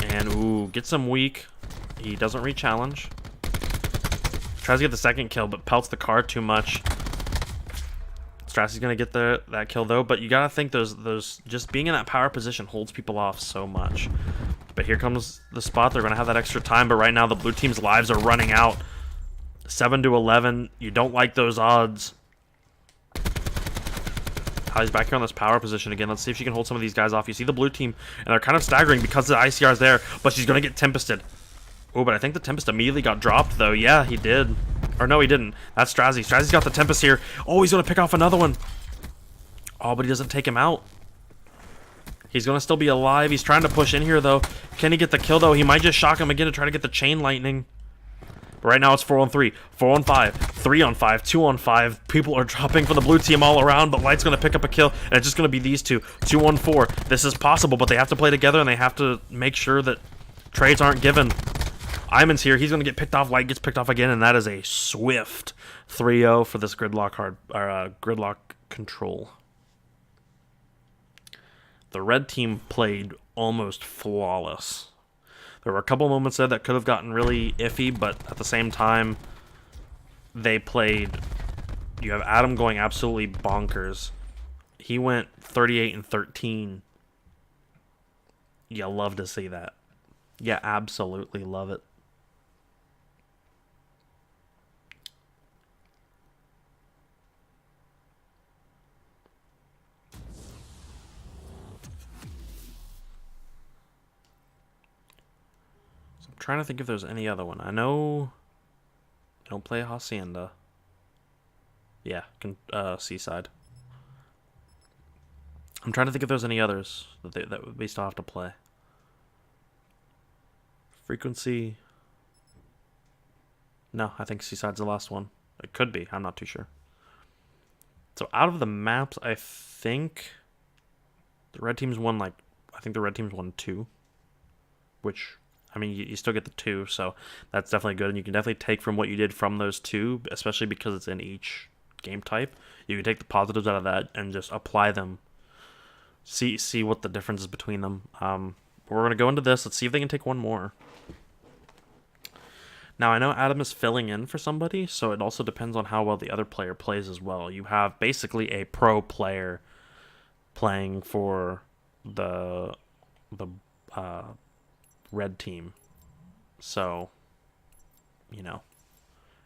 And, ooh, gets him weak. He doesn't re-challenge. Tries to get the second kill, but pelts the car too much. Strassy's going to get that kill, though. But you got to think those just being in that power position holds people off so much. But here comes the spot. They're going to have that extra time. But right now, the blue team's lives are running out. 7-11. You don't like those odds. He's back here on this power position again. Let's see if she can hold some of these guys off. You see the blue team, and they're kind of staggering because the ICR's there, but she's going to get Tempested. Oh, but I think the Tempest immediately got dropped, though. Yeah, he did. Or no, he didn't. That's Strazzy. Strazzy's got the Tempest here. Oh, he's going to pick off another one. Oh, but he doesn't take him out. He's going to still be alive. He's trying to push in here, though. Can he get the kill, though? He might just shock him again to try to get the chain lightning. But right now it's 4-on-3, 4-on-5, 3-on-5, 2-on-5. People are dropping for the blue team all around, but Light's going to pick up a kill, and it's just going to be these two. 2-on-4. This is possible, but they have to play together, and they have to make sure that trades aren't given. Imann's here. He's going to get picked off. Light gets picked off again, and that is a swift 3-0 for this gridlock control. The red team played almost flawless. There were a couple moments there that could have gotten really iffy, but at the same time, they played... You have Adam going absolutely bonkers. He went 38-13. You love to see that. You absolutely love it. Trying to think if there's any other one. I know I don't play Hacienda. Yeah, Seaside. I'm trying to think if there's any others that we still have to play. Frequency. No, I think Seaside's the last one. It could be. I'm not too sure. So out of the maps, I think the red team's won I think the red team's won 2, which. I mean, you still get the 2, so that's definitely good. And you can definitely take from what you did from those 2, especially because it's in each game type. You can take the positives out of that and just apply them. See what the difference is between them. We're going to go into this. Let's see if they can take one more. Now, I know Adam is filling in for somebody, so it also depends on how well the other player plays as well. You have basically a pro player playing for the red team, so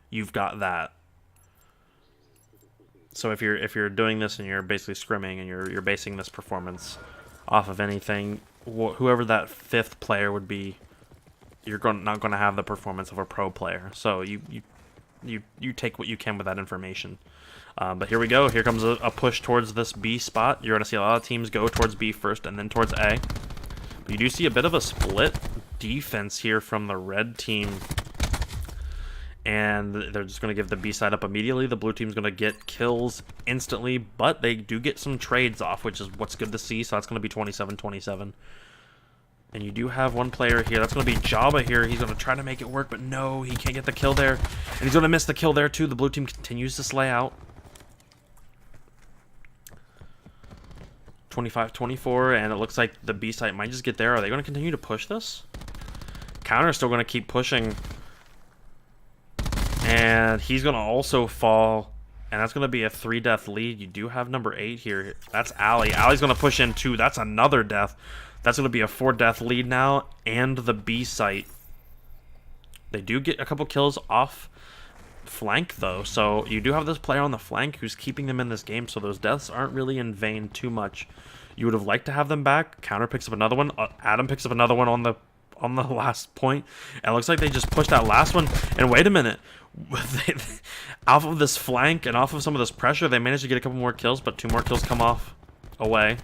you've got that. So if you're doing this and you're basically scrimming and you're basing this performance off of anything, whoever that 5th player would be, you're not going to have the performance of a pro player. So you take what you can with that information. But here we go. Here comes a push towards this B spot. You're going to see a lot of teams go towards B first and then towards A. But you do see a bit of a split defense here from the red team. And they're just going to give the B side up immediately. The blue team's going to get kills instantly, but they do get some trades off, which is what's good to see. So that's going to be 27-27. And you do have one player here. That's going to be Jabba here. He's going to try to make it work, but no, he can't get the kill there. And he's going to miss the kill there, too. The blue team continues to slay out. 25-24, and it looks like the B site might just get there. Are they going to continue to push this? Counter is still going to keep pushing. And he's going to also fall. And that's going to be a 3-death lead. You do have number 8 here. That's Ali. Ali's going to push in, too. That's another death. That's going to be a 4-death lead now. And the B site. They do get a couple kills off flank, though. So you do have this player on the flank who's keeping them in this game. So those deaths aren't really in vain too much. You would have liked to have them back. Counter picks up another one. Adam picks up another one on the last point. And it looks like they just pushed that last one. And wait a minute. Off of this flank and off of some of this pressure, they managed to get a couple more kills, but 2 more kills come off away.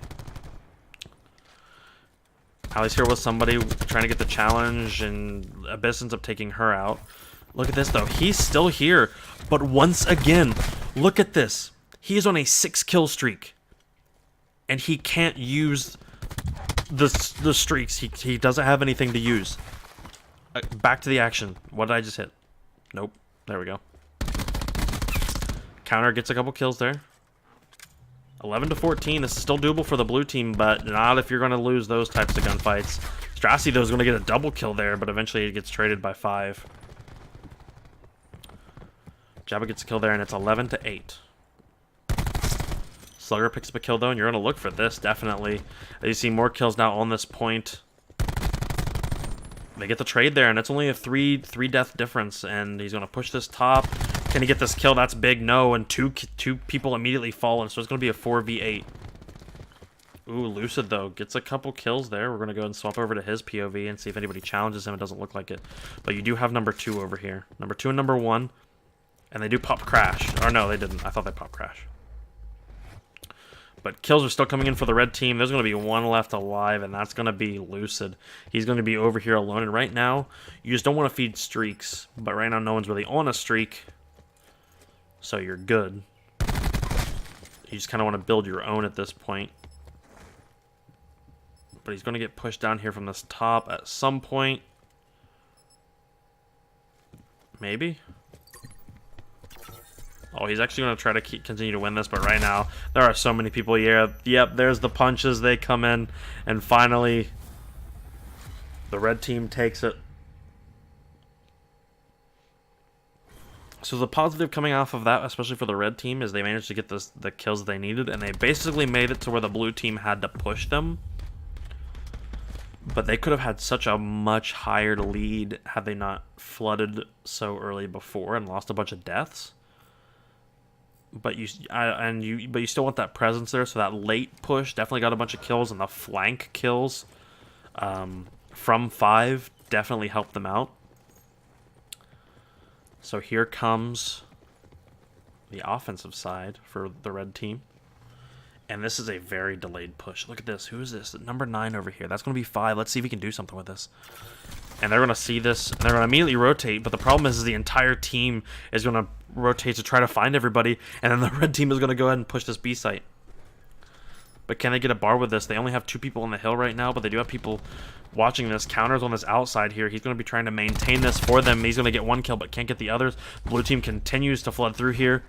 Ali's here with somebody trying to get the challenge, and Abyss ends up taking her out. Look at this, though. He's still here, but once again, look at this. He is on a 6-kill streak, and he can't use the streaks. He doesn't have anything to use. Back to the action. What did I just hit? Nope. There we go. Counter gets a couple kills there. 11-14. This is still doable for the blue team, but not if you're going to lose those types of gunfights. Strassi, though, is going to get a double kill there, but eventually it gets traded by 5. Jabba gets a kill there, and it's 11-8. Slugger picks up a kill, though, and you're going to look for this, definitely. You see more kills now on this point. They get the trade there, and it's only a three death difference, and he's going to push this top. Can he get this kill? That's big. No, and two people immediately fallen, so it's going to be a 4v8. Ooh, Lucid, though, gets a couple kills there. We're going to go and swap over to his POV and see if anybody challenges him. It doesn't look like it. But you do have number 2 over here. Number 2 and number 1. And they do pop Crash. Or no, they didn't. I thought they popped Crash. But kills are still coming in for the red team. There's going to be one left alive, and that's going to be Lucid. He's going to be over here alone. And right now, you just don't want to feed streaks. But right now, no one's really on a streak. So you're good. You just kind of want to build your own at this point. But he's going to get pushed down here from this top at some point. Maybe? Oh, he's actually going to try to continue to win this, but right now, there are so many people here. Yep, there's the punches. They come in, and finally, the red team takes it. So the positive coming off of that, especially for the red team, is they managed to get the kills they needed, and they basically made it to where the blue team had to push them. But they could have had such a much higher lead had they not flooded so early before and lost a bunch of deaths. But you still want that presence there, so that late push definitely got a bunch of kills, and the flank kills from 5 definitely helped them out. So here comes the offensive side for the red team. And this is a very delayed push. Look at this. Who is this? Number 9 over here. That's going to be 5. Let's see if we can do something with this. And they're going to see this, and they're going to immediately rotate. But the problem is the entire team is going to rotate to try to find everybody. And then the red team is going to go ahead and push this B site. But can they get a bar with this? They only have 2 people on the hill right now, but they do have people watching this. Counters on this outside here. He's going to be trying to maintain this for them. He's going to get 1 kill, but can't get the others. Blue team continues to flood through here.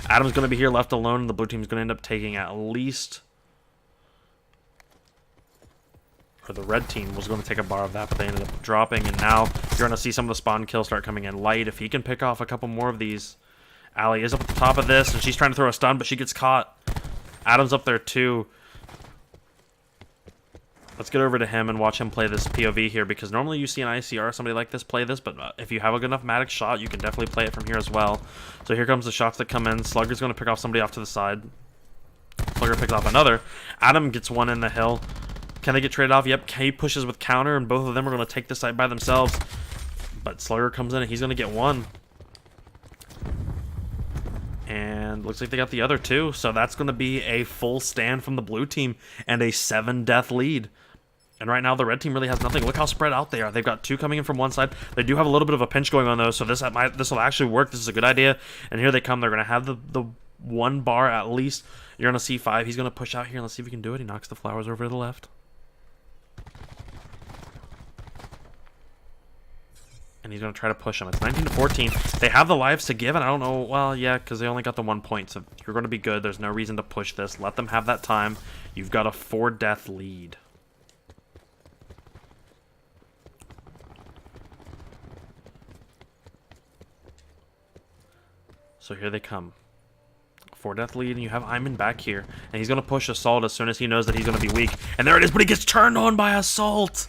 Adam's going to be here left alone, and the blue team is going to end up taking at least... Or the red team was going to take a bar of that, but they ended up dropping, and now you're going to see some of the spawn kills start coming in. Light, if he can pick off a couple more of these. Allie is up at the top of this, and she's trying to throw a stun, but she gets caught. Adam's up there too. Let's get over to him and watch him play this POV here, because normally you see an ICR, somebody like this play this, but if you have a good enough Matic shot, you can definitely play it from here as well. So here comes the shots that come in. Slugger's going to pick off somebody off to the side. Slugger picks off another. Adam gets one in the hill. Can they get traded off? Yep, he pushes with counter, and both of them are going to take the site by themselves. But Slugger comes in, and he's going to get one. And looks like they got the other 2, so that's going to be a full stand from the blue team and a 7-death lead. And right now, the red team really has nothing. Look how spread out they are. They've got 2 coming in from one side. They do have a little bit of a pinch going on, though, so this will actually work. This is a good idea. And here they come. They're going to have the 1 bar at least. You're going to see 5. He's going to push out here. Let's see if he can do it. He knocks the flowers over to the left. And he's going to try to push him. It's 19-14. They have the lives to give, and I don't know. Well, yeah, because they only got the 1 point, so you're going to be good. There's no reason to push this. Let them have that time. You've got a 4-death lead. So here they come. 4-death lead, and you have Imann back here. And he's going to push Assault as soon as he knows that he's going to be weak. And there it is, but he gets turned on by Assault!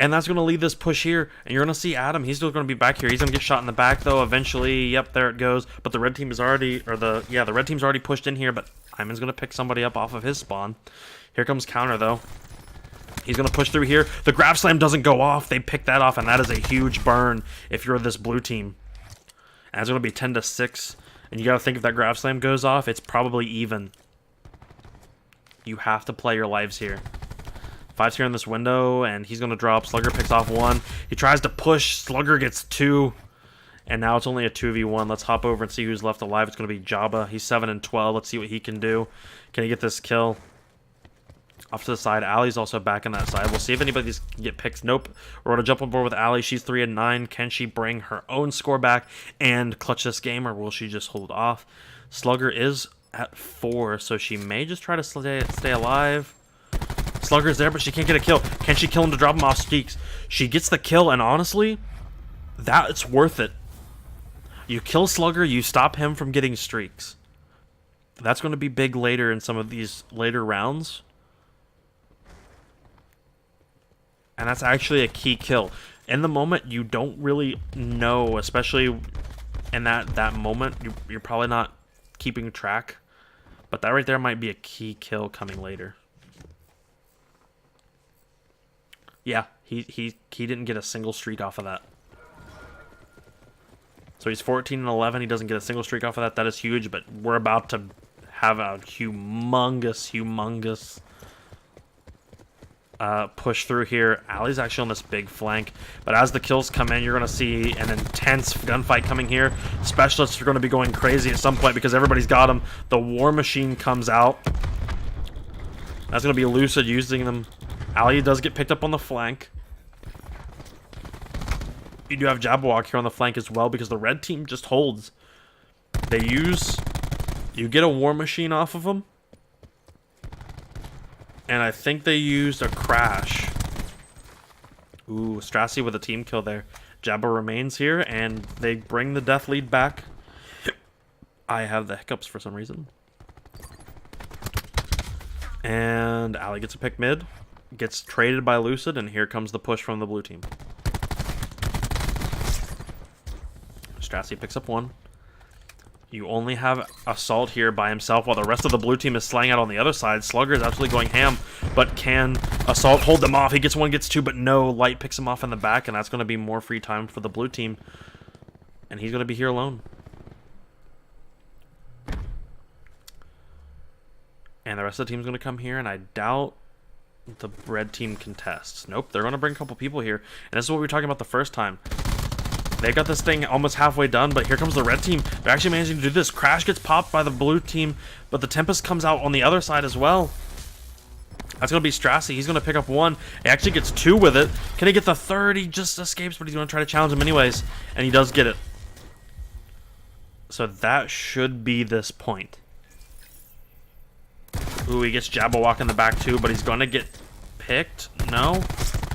And that's going to lead this push here. And you're going to see Adam. He's still going to be back here. He's going to get shot in the back, though, eventually. Yep, there it goes. But the red team is already... the red team's already pushed in here, but Imann's going to pick somebody up off of his spawn. Here comes counter, though. He's going to push through here. The grab slam doesn't go off. They pick that off, and that is a huge burn if you're this blue team. And it's going to be 10-6. And you got to think if that grab slam goes off, it's probably even. You have to play your lives here. 5's here in this window, and he's going to drop. Slugger picks off 1. He tries to push. Slugger gets 2. And now it's only a 2v1. Let's hop over and see who's left alive. It's going to be Jabba. He's 7-12. Let's see what he can do. Can he get this kill? Off to the side. Allie's also back on that side. We'll see if anybody can get picks. Nope. We're going to jump on board with Allie. She's 3-9. Can she bring her own score back and clutch this game, or will she just hold off? Slugger is at 4, so she may just try to stay alive. Slugger's there, but she can't get a kill. Can she kill him to drop him off streaks? She gets the kill, and honestly, that's worth it. You kill Slugger, you stop him from getting streaks. That's going to be big later in some of these later rounds. And that's actually a key kill. In the moment, you don't really know, especially in that moment, you're probably not keeping track. But that right there might be a key kill coming later. Yeah, he didn't get a single streak off of that. So he's 14 and 11. He doesn't get a single streak off of that. That is huge, but we're about to have a humongous push through here. Ali's actually on this big flank, but as the kills come in, you're going to see an intense gunfight coming here. Specialists are going to be going crazy at some point because everybody's got them. The War Machine comes out. That's going to be Lucid using them. Ali does get picked up on the flank. You do have Jabberwock here on the flank as well because the red team just holds. You get a War Machine off of them. And I think they used a crash. Ooh, Strassi with a team kill there. Jabba remains here, and they bring the death lead back. I have the hiccups for some reason. And Ali gets a pick mid. Gets traded by Lucid, and here comes the push from the blue team. Strassi picks up one. You only have Assault here by himself while the rest of the blue team is slaying out on the other side. Slugger is absolutely going ham, but can Assault hold them off? He gets one, gets two, but no. Light picks him off in the back, and that's going to be more free time for the blue team. And he's going to be here alone. And the rest of the team's going to come here, and I doubt the red team contests. Nope, they're going to bring a couple people here. And this is what we were talking about the first time. They've got this thing almost halfway done, but here comes the red team. They're actually managing to do this. Crash gets popped by the blue team, but the Tempest comes out on the other side as well. That's going to be Strassi. He's going to pick up one. He actually gets two with it. Can he get the third? He just escapes, but he's going to try to challenge him anyways, and he does get it. So that should be this point. Ooh, he gets Jabberwock in the back too, but he's going to get picked. No.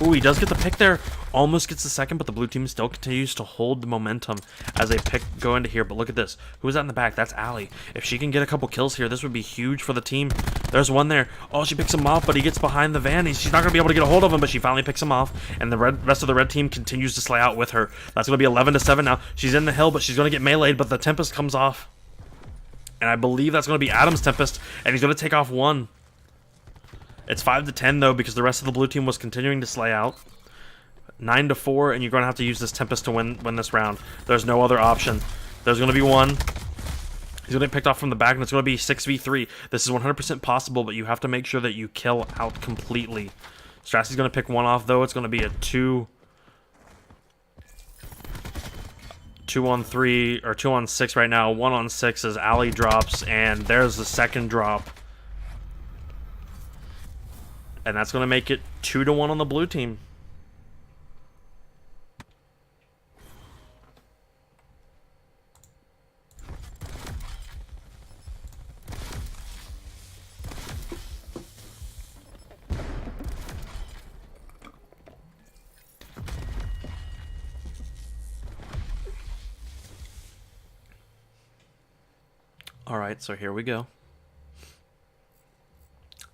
Ooh, he does get the pick there. Almost gets the second, but the blue team still continues to hold the momentum as they go into here. But look at this. Who is that in the back? That's Ali. If she can get a couple kills here, this would be huge for the team. There's one there. Oh, she picks him off, but he gets behind the van. She's not going to be able to get a hold of him, but she finally picks him off. And the rest of the red team continues to slay out with her. That's going to be 11-7 now. She's in the hill, but she's going to get meleeed, but the Tempest comes off. And I believe that's going to be Adam's Tempest, and he's going to take off one. It's 5-10 though, because the rest of the blue team was continuing to slay out. 9-4, and you're going to have to use this Tempest to win this round. There's no other option. There's going to be one. He's going to get picked off from the back, and it's going to be 6v3. This is 100% possible, but you have to make sure that you kill out completely. Strassi's going to pick one off, though. It's going to be a 2-on-3, or 2-on-6 right now. 1-on-6 as Ali drops, and there's the second drop. And that's going to make it 2-1 on the blue team. Alright, so here we go.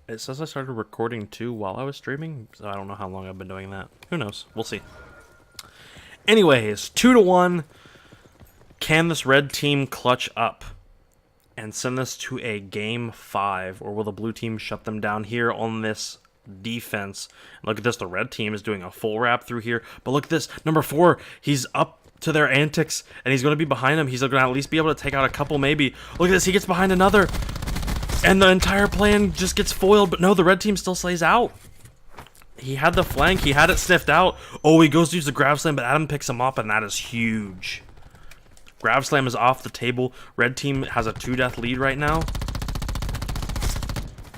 It says I started recording too while I was streaming, so I don't know how long I've been doing that. Who knows? We'll see. Anyways, 2-1. Can this red team clutch up and send this to a game 5, or will the blue team shut them down here on this defense? Look at this. The red team is doing a full wrap through here, but look at this. Number 4, he's up to their antics, and he's going to be behind him. He's going to at least be able to take out a couple, maybe. Look at this. He gets behind another. And the entire plan just gets foiled, but no, the red team still slays out. He had the flank, he had it sniffed out. Oh, he goes to use the grab slam, but Adam picks him up, and that is huge. Grab slam is off the table. Red team has a 2-death lead right now.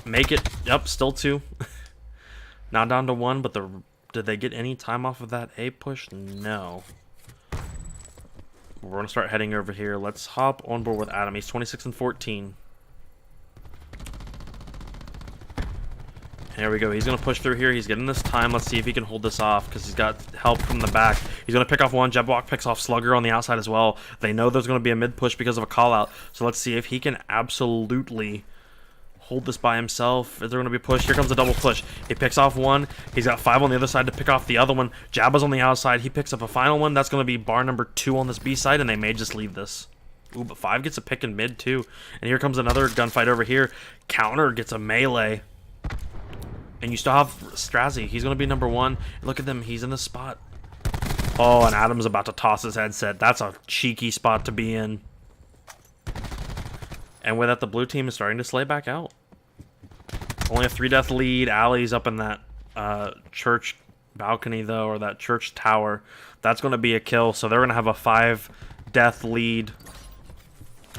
Make it, yep, still 2. Now down to 1, but did they get any time off of that A push? No. We're going to start heading over here. Let's hop on board with Adam. He's 26-14. There we go. He's going to push through here. He's getting this time. Let's see if he can hold this off because he's got help from the back. He's going to pick off one. Jabberwock picks off Slugger on the outside as well. They know there's going to be a mid push because of a call out. So let's see if he can absolutely hold this by himself. Is there going to be a push? Here comes a double push. He picks off one. He's got 5 on the other side to pick off the other one. Jabba's on the outside. He picks up a final one. That's going to be bar number 2 on this B side, and they may just leave this. Ooh, but 5 gets a pick in mid, too. And here comes another gunfight over here. Counter gets a melee. And you still have Strazzy. He's going to be number 1. Look at them. He's in the spot. Oh, and Adam's about to toss his headset. That's a cheeky spot to be in. And with that, the blue team is starting to slay back out. Only a 3-death lead. Allie's up in that church balcony, though, or that church tower. That's going to be a kill, so they're going to have a 5-death lead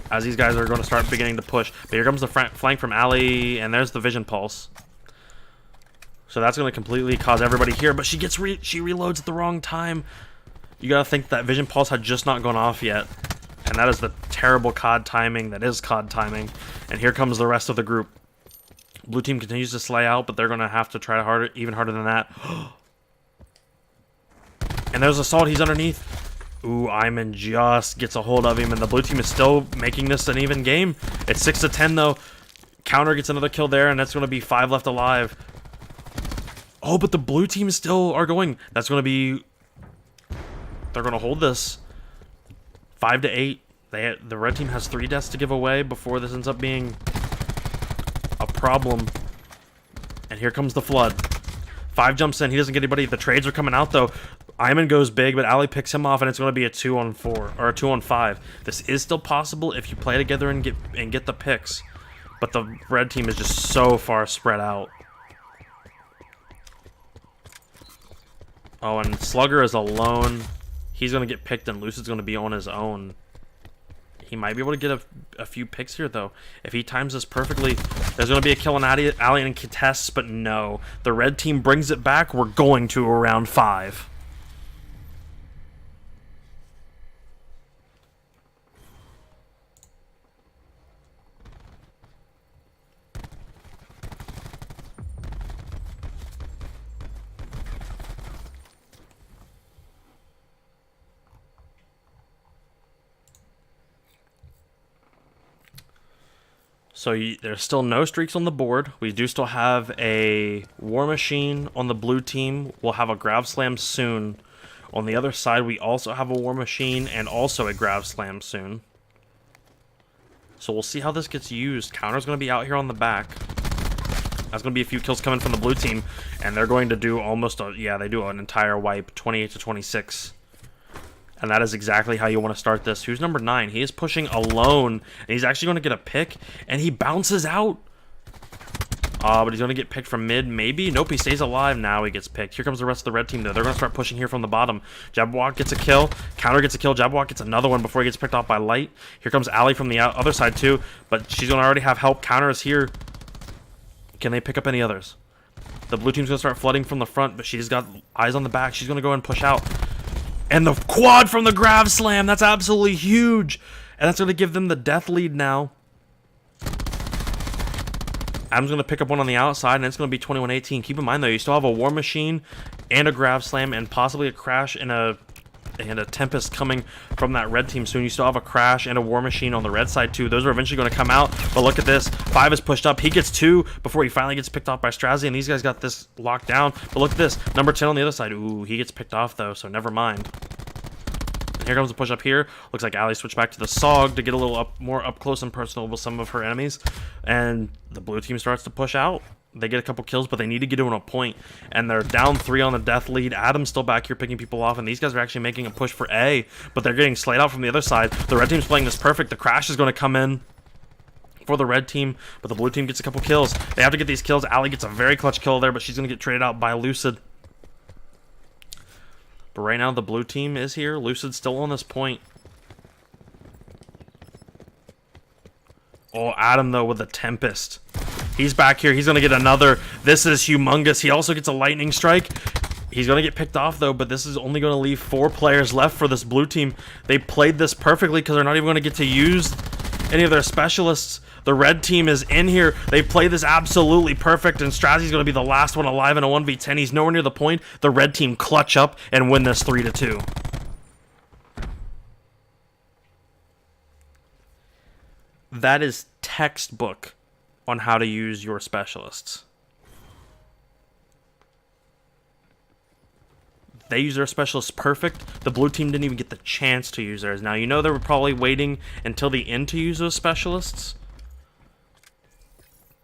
as these guys are going to start beginning to push. But here comes the flank from Allie, and there's the vision pulse. So that's going to completely cause everybody here, but she reloads at the wrong time. You got to think that vision pulse had just not gone off yet. And that is the terrible COD timing. That is COD timing. And here comes the rest of the group. Blue team continues to slay out, but they're going to have to try harder, even harder than that. And there's Assault. He's underneath. Ooh, Imann just gets a hold of him, and the blue team is still making this an even game. It's 6-10, though. Counter gets another kill there, and that's going to be 5 left alive. Oh, but the blue team still are going. That's going to be... They're going to hold this. 5-8. The red team has 3 deaths to give away before this ends up being a problem. And here comes the flood. 5 jumps in. He doesn't get anybody. The trades are coming out, though. Imann goes big, but Allie picks him off, and it's going to be a 2-on-4 or a 2-on-5. This is still possible if you play together and get the picks. But the red team is just so far spread out. Oh, and Slugger is alone. He's going to get picked, and Lucid's going to be on his own. He might be able to get a few picks here, though. If he times this perfectly, there's going to be a kill on Allie and contests, but no. The red team brings it back. We're going to around 5. So there's still no streaks on the board. We do still have a War Machine on the blue team. We'll have a Grav Slam soon. On the other side, we also have a War Machine and also a Grav Slam soon. So we'll see how this gets used. Counter's going to be out here on the back. That's going to be a few kills coming from the blue team. And they're going to do almost a... Yeah, they do an entire wipe. 28-26. And that is exactly how you want to start this. Who's number 9? He is pushing alone. And he's actually going to get a pick. And he bounces out. But he's going to get picked from mid, maybe? Nope, he stays alive. Now he gets picked. Here comes the rest of the red team, though. They're going to start pushing here from the bottom. Jabwalk gets a kill. Counter gets a kill. Jabwalk gets another one before he gets picked off by Light. Here comes Allie from the other side, too. But she's going to already have help. Counter is here. Can they pick up any others? The blue team's going to start flooding from the front, but she's got eyes on the back. She's going to go and push out. And the quad from the Grav Slam. That's absolutely huge. And that's going to give them the death lead now. Adam's going to pick up one on the outside, and it's going to be 21-18. Keep in mind, though, you still have a War Machine and a Grav Slam and possibly a Crash and a Tempest coming from that red team soon. You still have a Crash and a War Machine on the red side, too. Those are eventually going to come out. But look at this. 5 is pushed up. He gets 2 before he finally gets picked off by Strazzy, and these guys got this locked down. But look at this. Number 10 on the other side. Ooh, he gets picked off, though, so never mind. And here comes the push up here. Looks like Allie switched back to the SOG to get a little more up close and personal with some of her enemies. And the blue team starts to push out. They get a couple kills, but they need to get to a point. And they're down 3 on the death lead. Adam's still back here picking people off, and these guys are actually making a push for A, but they're getting slayed out from the other side. The red team's playing this perfect. The Crash is going to come in for the red team, but the blue team gets a couple kills. They have to get these kills. Allie gets a very clutch kill there, but she's going to get traded out by Lucid. But right now, the blue team is here. Lucid's still on this point. Oh, Adam, though, with a Tempest. He's back here. He's going to get another. This is humongous. He also gets a lightning strike. He's going to get picked off, though, but this is only going to leave 4 players left for this blue team. They played this perfectly because they're not even going to get to use any of their specialists. The red team is in here. They play this absolutely perfect, and Strazzy's going to be the last one alive in a 1v10. He's nowhere near the point. The red team clutch up and win this 3-2. That is textbook on how to use your specialists. They use their specialists perfect. The blue team didn't even get the chance to use theirs. Now, you know they were probably waiting until the end to use those specialists.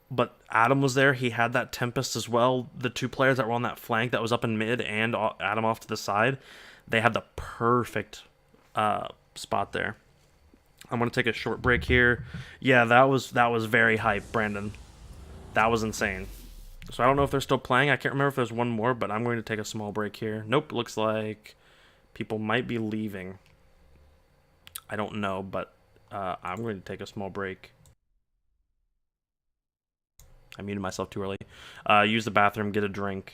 But Adam was there. He had that Tempest as well. The two players that were on that flank that was up in mid and Adam off to the side, they had the perfect spot there. I'm going to take a short break here. Yeah, that was very hype, Brandon. That was insane. So I don't know if they're still playing. I can't remember if there's one more, but I'm going to take a small break here. Nope, looks like people might be leaving. I don't know, but I'm going to take a small break. I muted myself too early. Use the bathroom, get a drink.